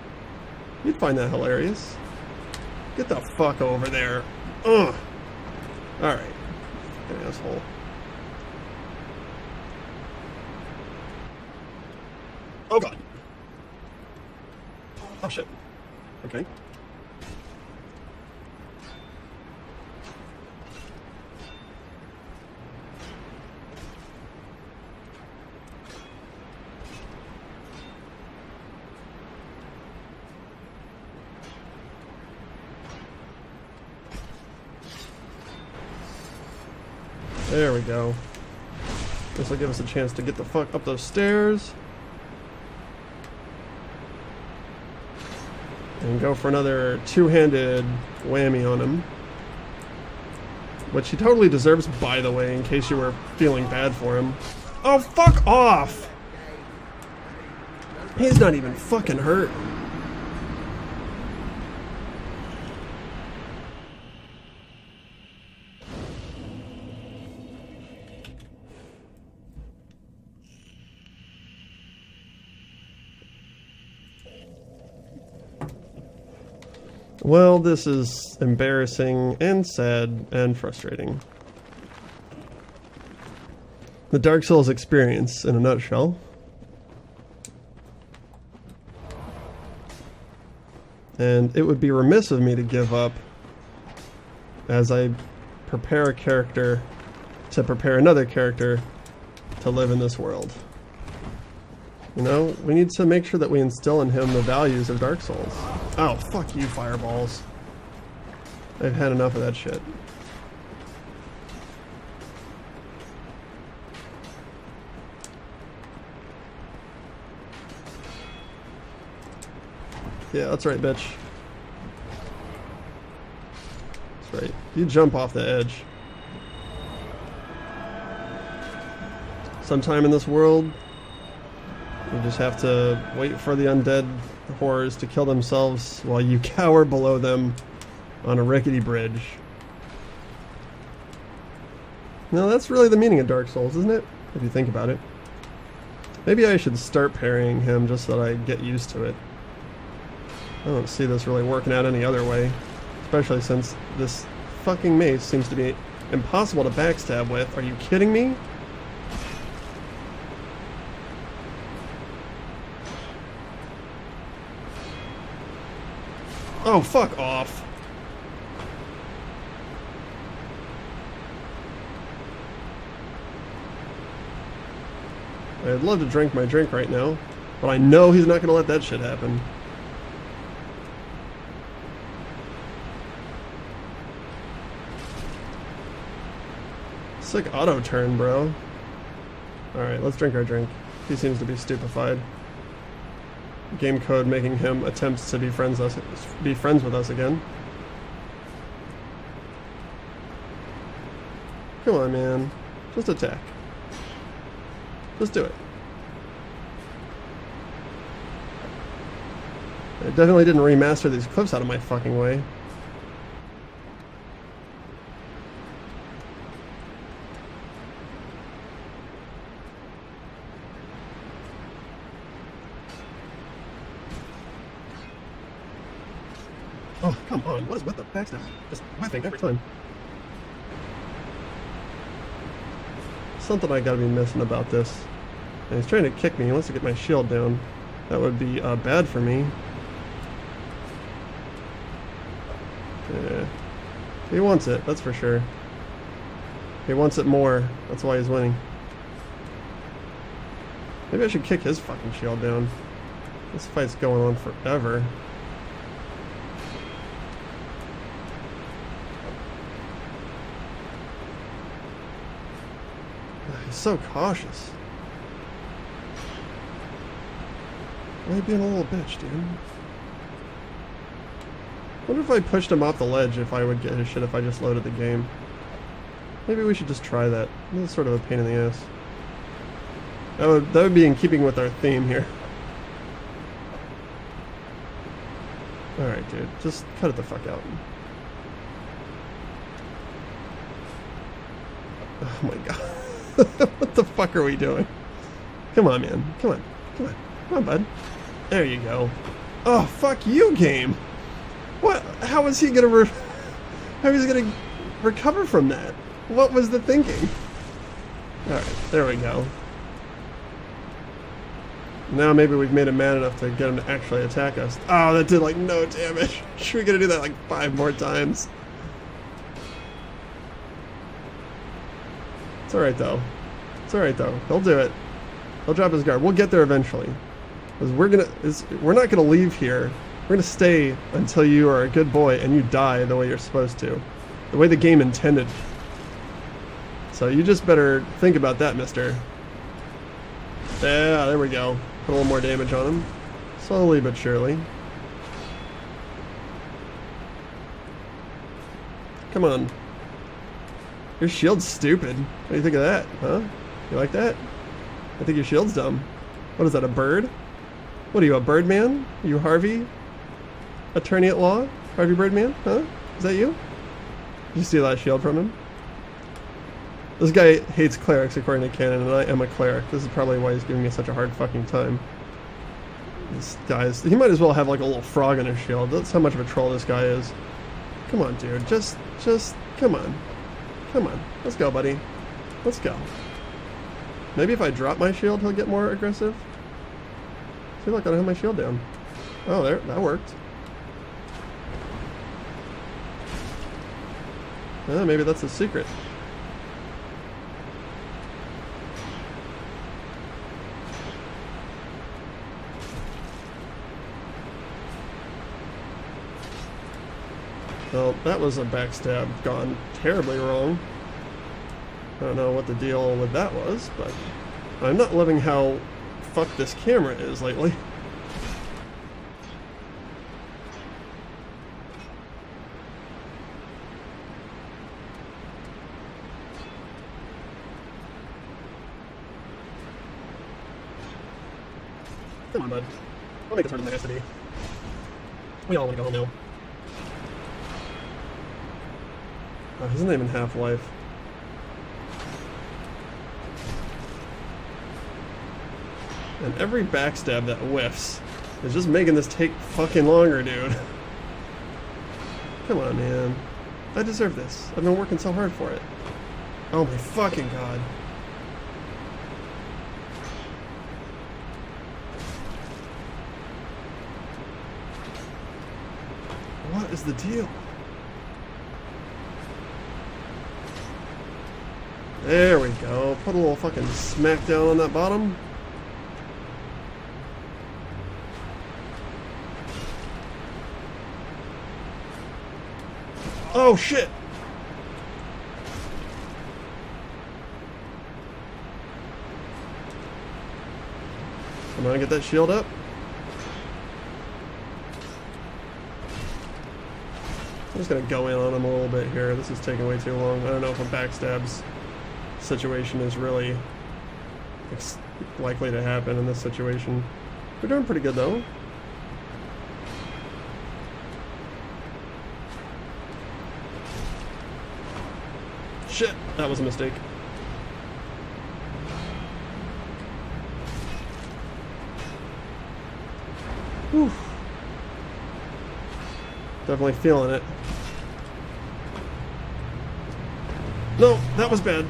You'd find that hilarious. Get the fuck over there. Ugh. Alright. Fucking asshole. Oh god. Oh shit. Okay. There we go. This will give us a chance to get the fuck up those stairs. And go for another two-handed whammy on him. Which he totally deserves, by the way, in case you were feeling bad for him. Oh, fuck off! He's not even fucking hurt. Well, this is embarrassing and sad and frustrating. The Dark Souls experience in a nutshell. And it would be remiss of me to give up as I prepare a character to prepare another character to live in this world. You know, we need to make sure that we instill in him the values of Dark Souls. Oh, fuck you, fireballs. I've had enough of that shit. Yeah, that's right, bitch. That's right. You jump off the edge. Sometime in this world, you just have to wait for the undead horrors to kill themselves while you cower below them on a rickety bridge. Now that's really the meaning of Dark Souls, isn't it? If you think about it. Maybe I should start parrying him just so that I get used to it. I don't see this really working out any other way. Especially since this fucking mace seems to be impossible to backstab with. Are you kidding me? Oh, fuck off. I'd love to drink my drink right now, but I know he's not going to let that shit happen. Sick auto turn, bro. Alright, let's drink our drink. He seems to be stupefied. Game code making him attempts to be friends with us again. Come on, man. Just attack. Just do it. I definitely didn't remaster these cliffs out of my fucking way. Oh, come on. What is with the backstab? Just whiffing every time. Something I gotta be missing about this. And he's trying to kick me. He wants to get my shield down. That would be bad for me. Yeah. He wants it, that's for sure. He wants it more. That's why he's winning. Maybe I should kick his fucking shield down. This fight's going on forever. He's so cautious. Why are you being a little bitch, dude? I wonder if I pushed him off the ledge if I would get his shit if I just loaded the game. Maybe we should just try that. This is sort of a pain in the ass. That would be in keeping with our theme here. Alright, dude. Just cut it the fuck out. Oh my god. What the fuck are we doing? Come on, man. Come on. Come on. Come on, bud. There you go. Oh, fuck you, game. What? How is he gonna recover from that? What was the thinking? Alright, there we go. Now maybe we've made him mad enough to get him to actually attack us. Oh, that did like no damage. Should we gotta do that like 5 more times? It's alright though. It's alright though. He'll do it. He'll drop his guard. We'll get there eventually. Because we're not gonna leave here. We're gonna stay until you are a good boy and you die the way you're supposed to. The way the game intended. So you just better think about that, mister. Yeah, there we go. Put a little more damage on him. Slowly but surely. Come on. Your shield's stupid. What do you think of that, huh? You like that? I think your shield's dumb. What is that, a bird? What are you, a birdman? Are you Harvey? Attorney at law? Harvey Birdman? Huh? Is that you? Did you steal that shield from him? This guy hates clerics according to canon, and I am a cleric. This is probably why he's giving me such a hard fucking time. This guy's... He might as well have like a little frog on his shield. That's how much of a troll this guy is. Come on, dude. Just... Come on. Come on. Let's go, buddy. Let's go. Maybe if I drop my shield, he'll get more aggressive? See, look, I don't have my shield down. Oh, there. That worked. Maybe that's the secret. Well, that was a backstab gone terribly wrong. I don't know what the deal with that was, but I'm not loving how fucked this camera is lately. Come on, bud. I'll make this harder than it has to be. We all want to go home now. He's not even Half-Life. And every backstab that whiffs is just making this take fucking longer, dude. Come on, man. I deserve this. I've been working so hard for it. Oh my fucking god. What is the deal? There we go. Put a little fucking smack down on that bottom. Oh shit! Come on, get that shield up. I'm just gonna go in on him a little bit here. This is taking way too long. I don't know if a backstabs situation is really likely to happen in this situation. We're doing pretty good though. Shit, that was a mistake. Whew. Definitely feeling it. No, that was bad.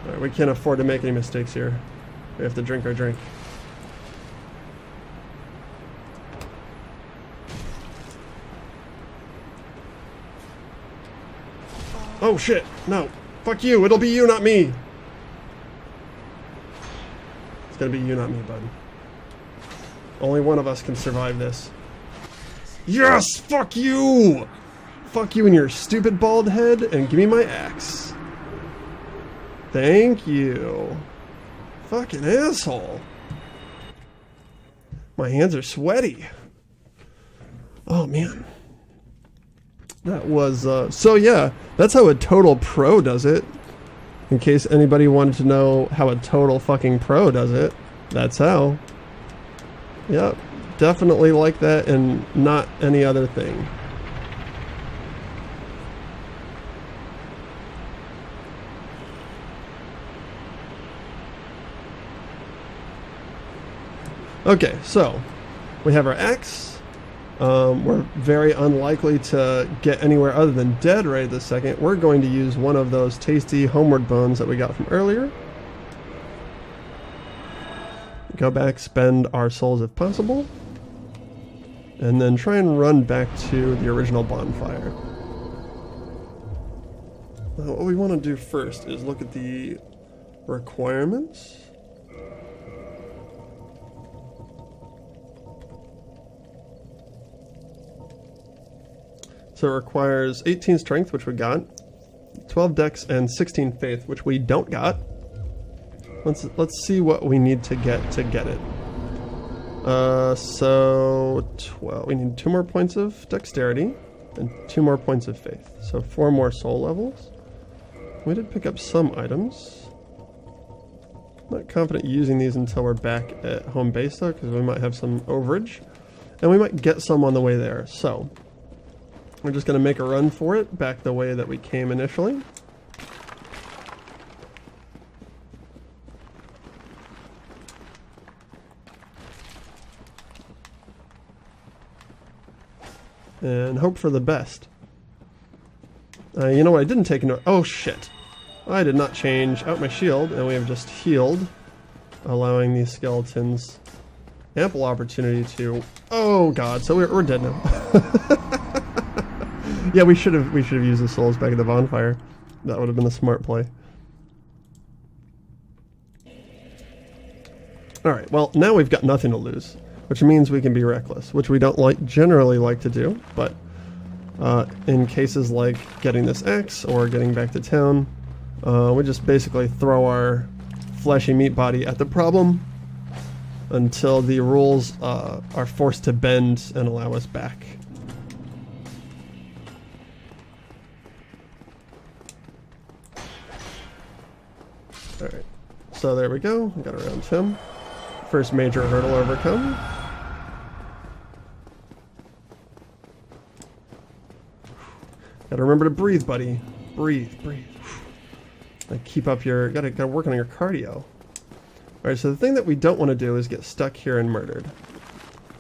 Alright, we can't afford to make any mistakes here. We have to drink our drink. Oh shit, no. Fuck you, it'll be you, not me. It's gonna be you, not me, bud. Only one of us can survive this. Yes! Fuck you! Fuck you and your stupid bald head, and give me my axe. Thank you. Fucking asshole. My hands are sweaty. Oh man. That was, so yeah, that's how a total pro does it. In case anybody wanted to know how a total fucking pro does it, that's how. Yep, definitely like that and not any other thing. Okay, so we have our axe. We're very unlikely to get anywhere other than dead right this second. We're going to use one of those tasty homeward bones that we got from earlier. Go back, spend our souls if possible, and then try and run back to the original bonfire. Now, what we want to do first is look at the requirements. So it requires 18 strength, which we got, 12 dex, and 16 faith, which we don't got. Let's see what we need to get it. So 12. We need 2 more points of dexterity and 2 more points of faith. So 4 more soul levels. We did pick up some items. Not confident using these until we're back at home base though, because we might have some overage, and we might get some on the way there. So we're just going to make a run for it back the way that we came initially. And hope for the best. You know what I didn't take into... Oh shit. I did not change out my shield, and we have just healed allowing these skeletons ample opportunity to... Oh god, so we're dead now. Yeah, we should have used the souls back at the bonfire. That would have been a smart play. Alright, well, now we've got nothing to lose, which means we can be reckless, which we don't generally like to do, but in cases like getting this axe or getting back to town, we just basically throw our fleshy meat body at the problem until the rules are forced to bend and allow us back. Alright, so there we go, we got around him. First major hurdle overcome. Gotta remember to breathe, buddy. Breathe, breathe. Like keep up your, gotta work on your cardio. Alright, so the thing that we don't want to do is get stuck here and murdered.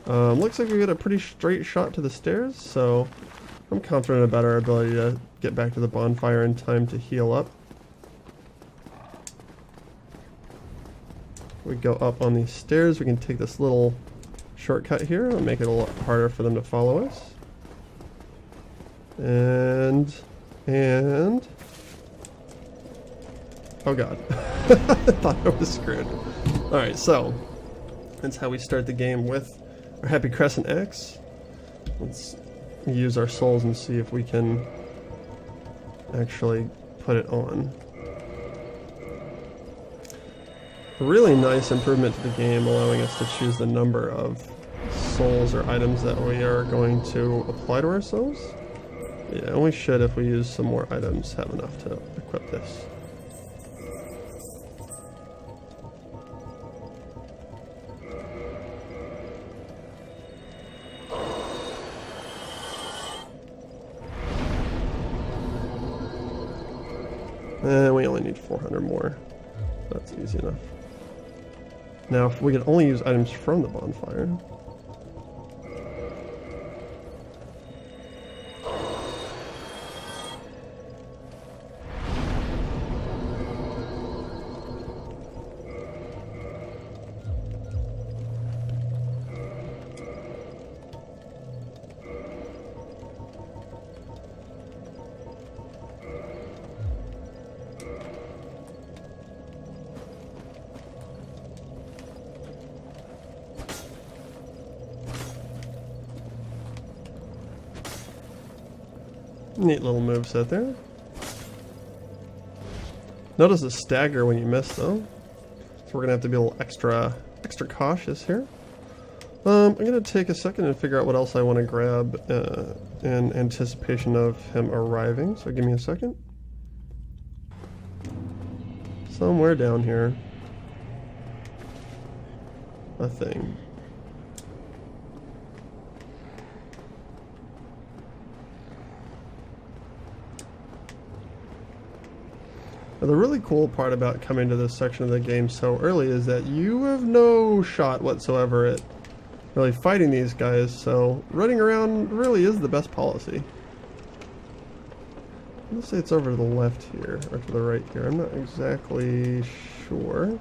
Looks like we got a pretty straight shot to the stairs, so I'm confident about our ability to get back to the bonfire in time to heal up. We go up on these stairs, we can take this little shortcut here and make it a lot harder for them to follow us. And oh god. I thought I was screwed. Alright, so that's how we start the game with our Happy Crescent axe. Let's use our souls and see if we can actually put it on. A really nice improvement to the game, allowing us to choose the number of souls or items that we are going to apply to ourselves. Yeah, and we should, if we use some more items, have enough to equip this. And we only need 400 more. That's easy enough. Now, if we could only use items from the bonfire. Neat little moveset there. Notice the stagger when you miss though. So we're gonna have to be a little extra cautious here. I'm gonna take a second and figure out what else I want to grab in anticipation of him arriving. So give me a second. Somewhere down here. A thing. Now, the really cool part about coming to this section of the game so early is that you have no shot whatsoever at really fighting these guys, so running around really is the best policy. Let's say it's over to the left here, or to the right here. I'm not exactly sure.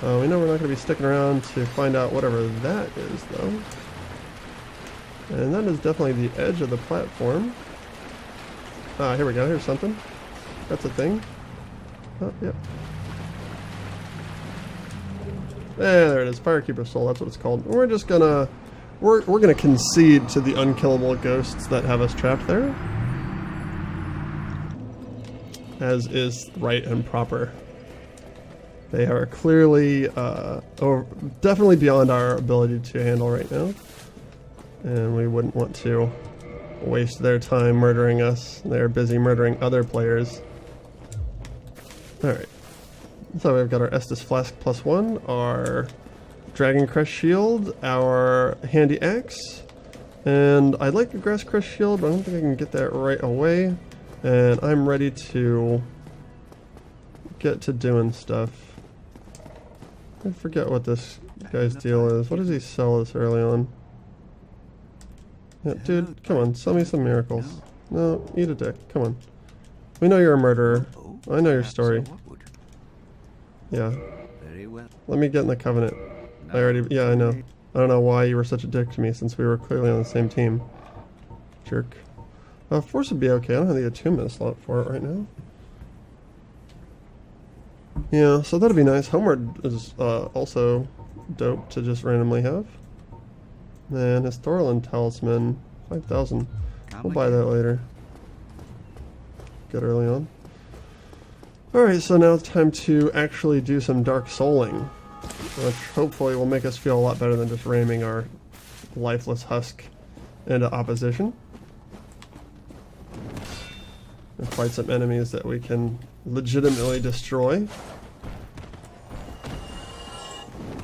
We know we're not going to be sticking around to find out whatever that is, though. And that is definitely the edge of the platform. Ah, here we go. Here's something. That's a thing. Oh, yep. There it is. Firekeeper Soul. That's what it's called. We're just gonna... We're gonna concede to the unkillable ghosts that have us trapped there. As is right and proper. They are clearly definitely beyond our ability to handle right now. And we wouldn't want to waste their time murdering us. They're busy murdering other players. Alright. So we've got our Estus Flask +1, our Dragon Crest Shield, our Handy Axe, and I'd like a Grass Crest Shield, but I don't think I can get that right away. And I'm ready to get to doing stuff. I forget what this guy's deal is. What does he sell this early on? Yeah, dude, come on, sell me some miracles. No, eat a dick, come on. We know you're a murderer. I know your story. Yeah.
Very well.
Let me get in the Covenant. I already... Yeah, I know. I don't know why you were such a dick to me since we were clearly on the same team. Jerk. Force would be okay. I don't have the attunement slot for it right now. Yeah, so that'd be nice. Homeward is also dope to just randomly have. And his Thorlin Talisman, 5,000. We'll buy that later. Good early on. Alright, so now it's time to actually do some Dark Souling, which hopefully will make us feel a lot better than just ramming our lifeless husk into opposition. And fight some enemies that we can legitimately destroy.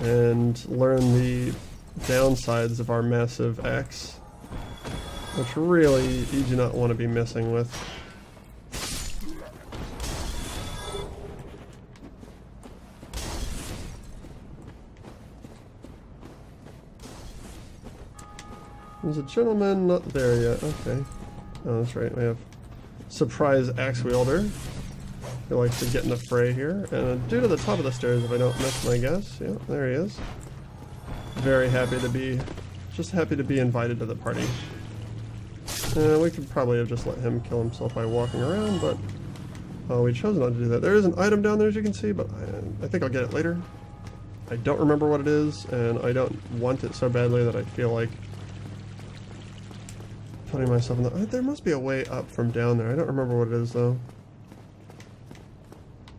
And learn the downsides of our massive axe, which really you do not want to be messing with. There's a gentleman not there yet. Okay. Oh, that's right. We have surprise axe wielder who likes to get in the fray here. And a dude at the top of the stairs, if I don't miss my guess. Yeah, there he is. Very happy to be, just happy to be invited to the party. We could probably have just let him kill himself by walking around, but we chose not to do that. There is an item down there, as you can see, but I think I'll get it later. I don't remember what it is, and I don't want it so badly that I feel like putting myself in the... there must be a way up from down there. I don't remember what it is, though.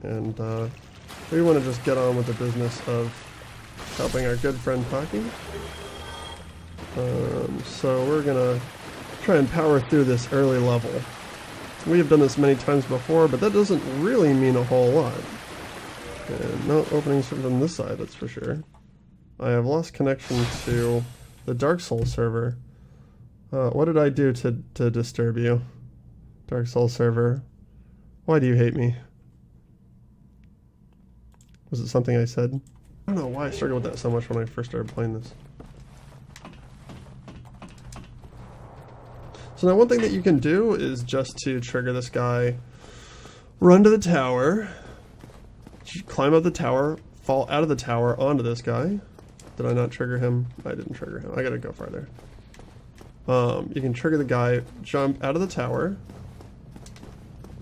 And we want to just get on with the business of helping our good friend Pocky. So we're gonna try and power through this early level. We have done this many times before, but that doesn't really mean a whole lot. And no openings from this side, that's for sure. I have lost connection to the Dark Souls server. What did I do to disturb you? Dark Souls server. Why do you hate me? Was it something I said? I don't know why I struggled with that so much when I first started playing this. So now one thing that you can do is just to trigger this guy, run to the tower, climb up the tower, fall out of the tower onto this guy. Did I not trigger him? I didn't trigger him. I gotta go farther. You can trigger the guy, jump out of the tower.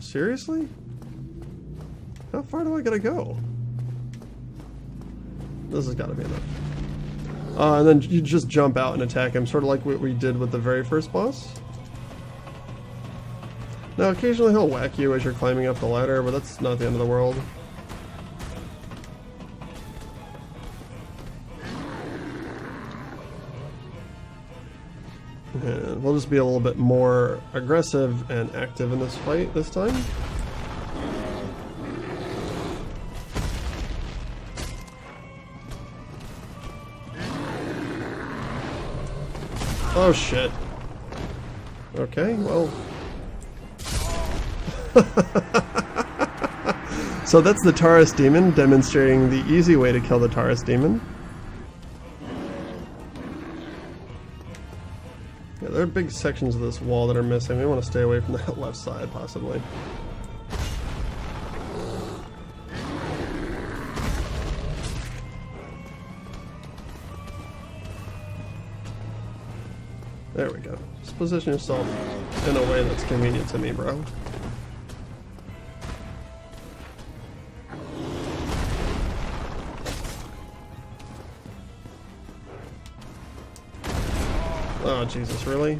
Seriously? How far do I gotta go? This has got to be enough. And then you just jump out and attack him, sort of like what we did with the very first boss. Now, occasionally he'll whack you as you're climbing up the ladder, but that's not the end of the world. And we'll just be a little bit more aggressive and active in this fight this time. Oh shit. Okay, well. So that's the Taurus Demon, demonstrating the easy way to kill the Taurus Demon. Yeah, there are big sections of this wall that are missing. We want to stay away from that left side, possibly. There we go. Just position yourself in a way that's convenient to me, bro. Oh, Jesus, really?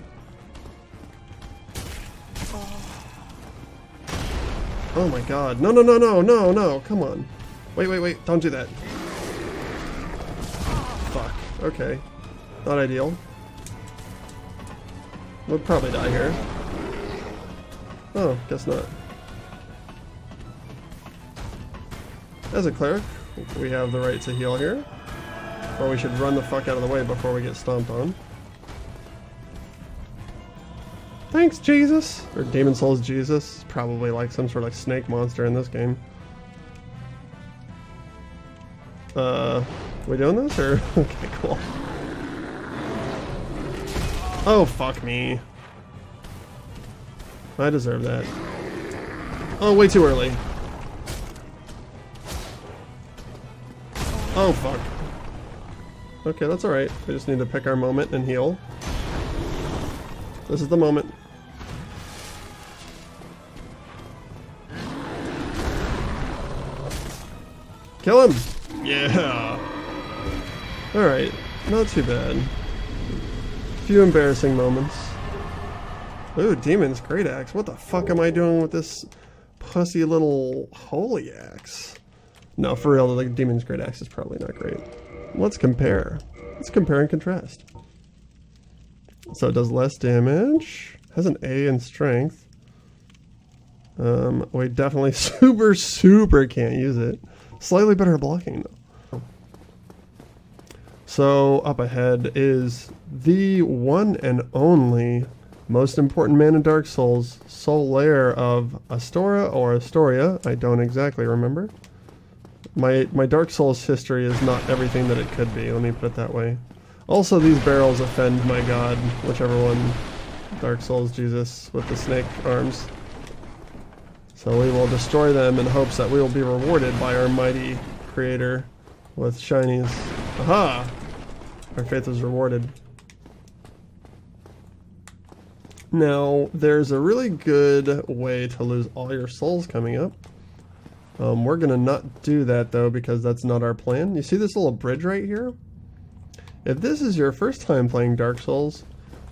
Oh my god. No, no, no, no, no, no, come on. Wait, wait, wait, don't do that. Fuck. Okay. Not ideal. We'll probably die here. Oh, guess not. As a cleric, we have the right to heal here. Or we should run the fuck out of the way before we get stomped on. Thanks, Jesus! Or Demon Souls Jesus. Probably like some sort of like snake monster in this game. We doing this or? Okay, cool. Oh, fuck me. I deserve that. Oh, way too early. Oh, fuck. Okay, that's alright. We just need to pick our moment and heal. This is the moment. Kill him! Yeah! Alright, not too bad. Few embarrassing moments. Ooh, Demon's Great Axe. What the fuck am I doing with this pussy little holy axe? No, for real, the Demon's Great Axe is probably not great. Let's compare. Let's compare and contrast. So it does less damage. Has an A in strength. We definitely super can't use it. Slightly better blocking though. So up ahead is the one and only most important man in Dark Souls, Soul Lair of Astora or Astoria. I don't exactly remember. My Dark Souls history is not everything that it could be, let me put it that way. Also, these barrels offend my god, whichever one. Dark Souls Jesus with the snake arms. So we will destroy them in hopes that we will be rewarded by our mighty creator with shinies. Aha! Our faith is rewarded. Now, there's a really good way to lose all your souls coming up. We're gonna not do that though, because that's not our plan. You see this little bridge right here? If this is your first time playing Dark Souls,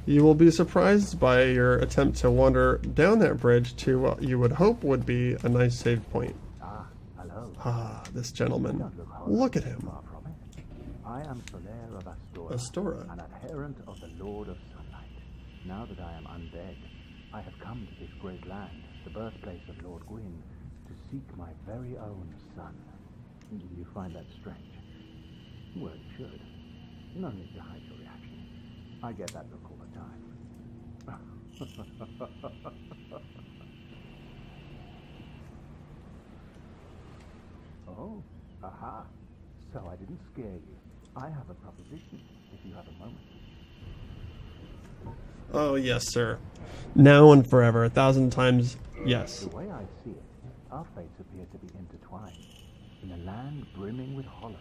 you will be surprised by your attempt to wander down that bridge to what you would hope would be a nice save point.
Hello.
Ah, this gentleman. Look at him.
I am Solaire of Astora,
Astora.
an adherent of the Lord of Sunlight. Now that I am undead, I have come to this great land, the birthplace of Lord Gwyn, to seek my very own son. You find that strange? Well, you should. No need to hide your reaction. I get that look all the time. Oh, aha. So I didn't scare you. I have a proposition, if you have a moment.
Oh, yes, sir. Now and forever, 1,000 times yes.
The way I see it, our fates appear to be intertwined. In a land brimming with hollows,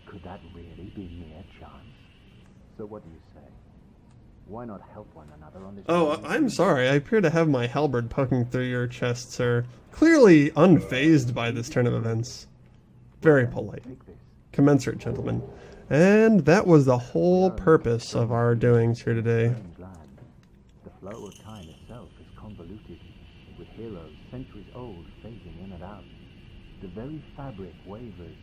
could that really be mere chance? So what do you say? Why not help one another on this?
Oh, I'm sorry. I appear to have my halberd poking through your chest, sir. Clearly unfazed by this turn of events. Very polite. Commensurate, gentlemen. And that was the whole purpose of our doings here today.
The flow of time itself is convoluted, with heroes centuries old phasing in and out. The very fabric wavers,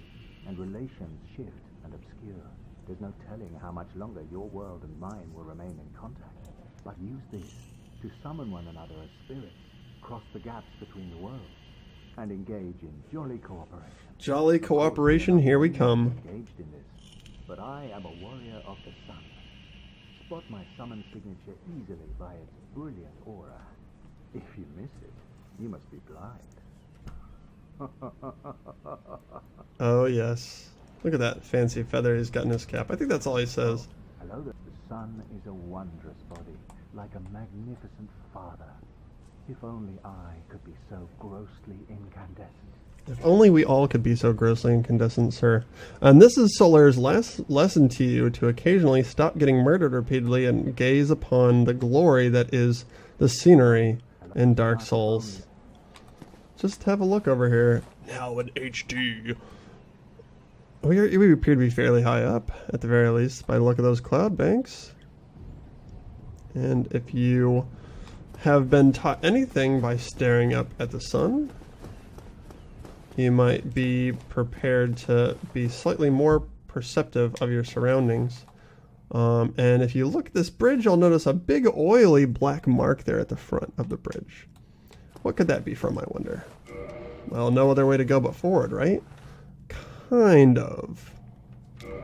and relations shift and obscure. There's no telling how much longer your world and mine will remain in contact. But use this to summon one another as spirits, cross the gaps between the worlds, and engage in jolly cooperation.
Jolly cooperation, here we come.
Engaged in this, but I am a warrior of the sun. Spot my summon signature easily by its brilliant aura. If you miss it, you must be blind.
Oh, yes. Look at that fancy feather he's got in his cap. I think that's all he says.
Hello, the sun is a wondrous body, like a magnificent father. If only I could be so grossly incandescent.
If only we all could be so grossly incandescent, sir. And this is Solaire's last lesson to you, to occasionally stop getting murdered repeatedly and gaze upon the glory that is the scenery in Dark Souls. Just have a look over here. Now in HD. We appear to be fairly high up, at the very least, by the look of those cloud banks. And if you have been taught anything by staring up at the sun, you might be prepared to be slightly more perceptive of your surroundings. And if you look at this bridge, you'll notice a big oily black mark there at the front of the bridge. What could that be from, I wonder? Well, no other way to go but forward, right? Kind of.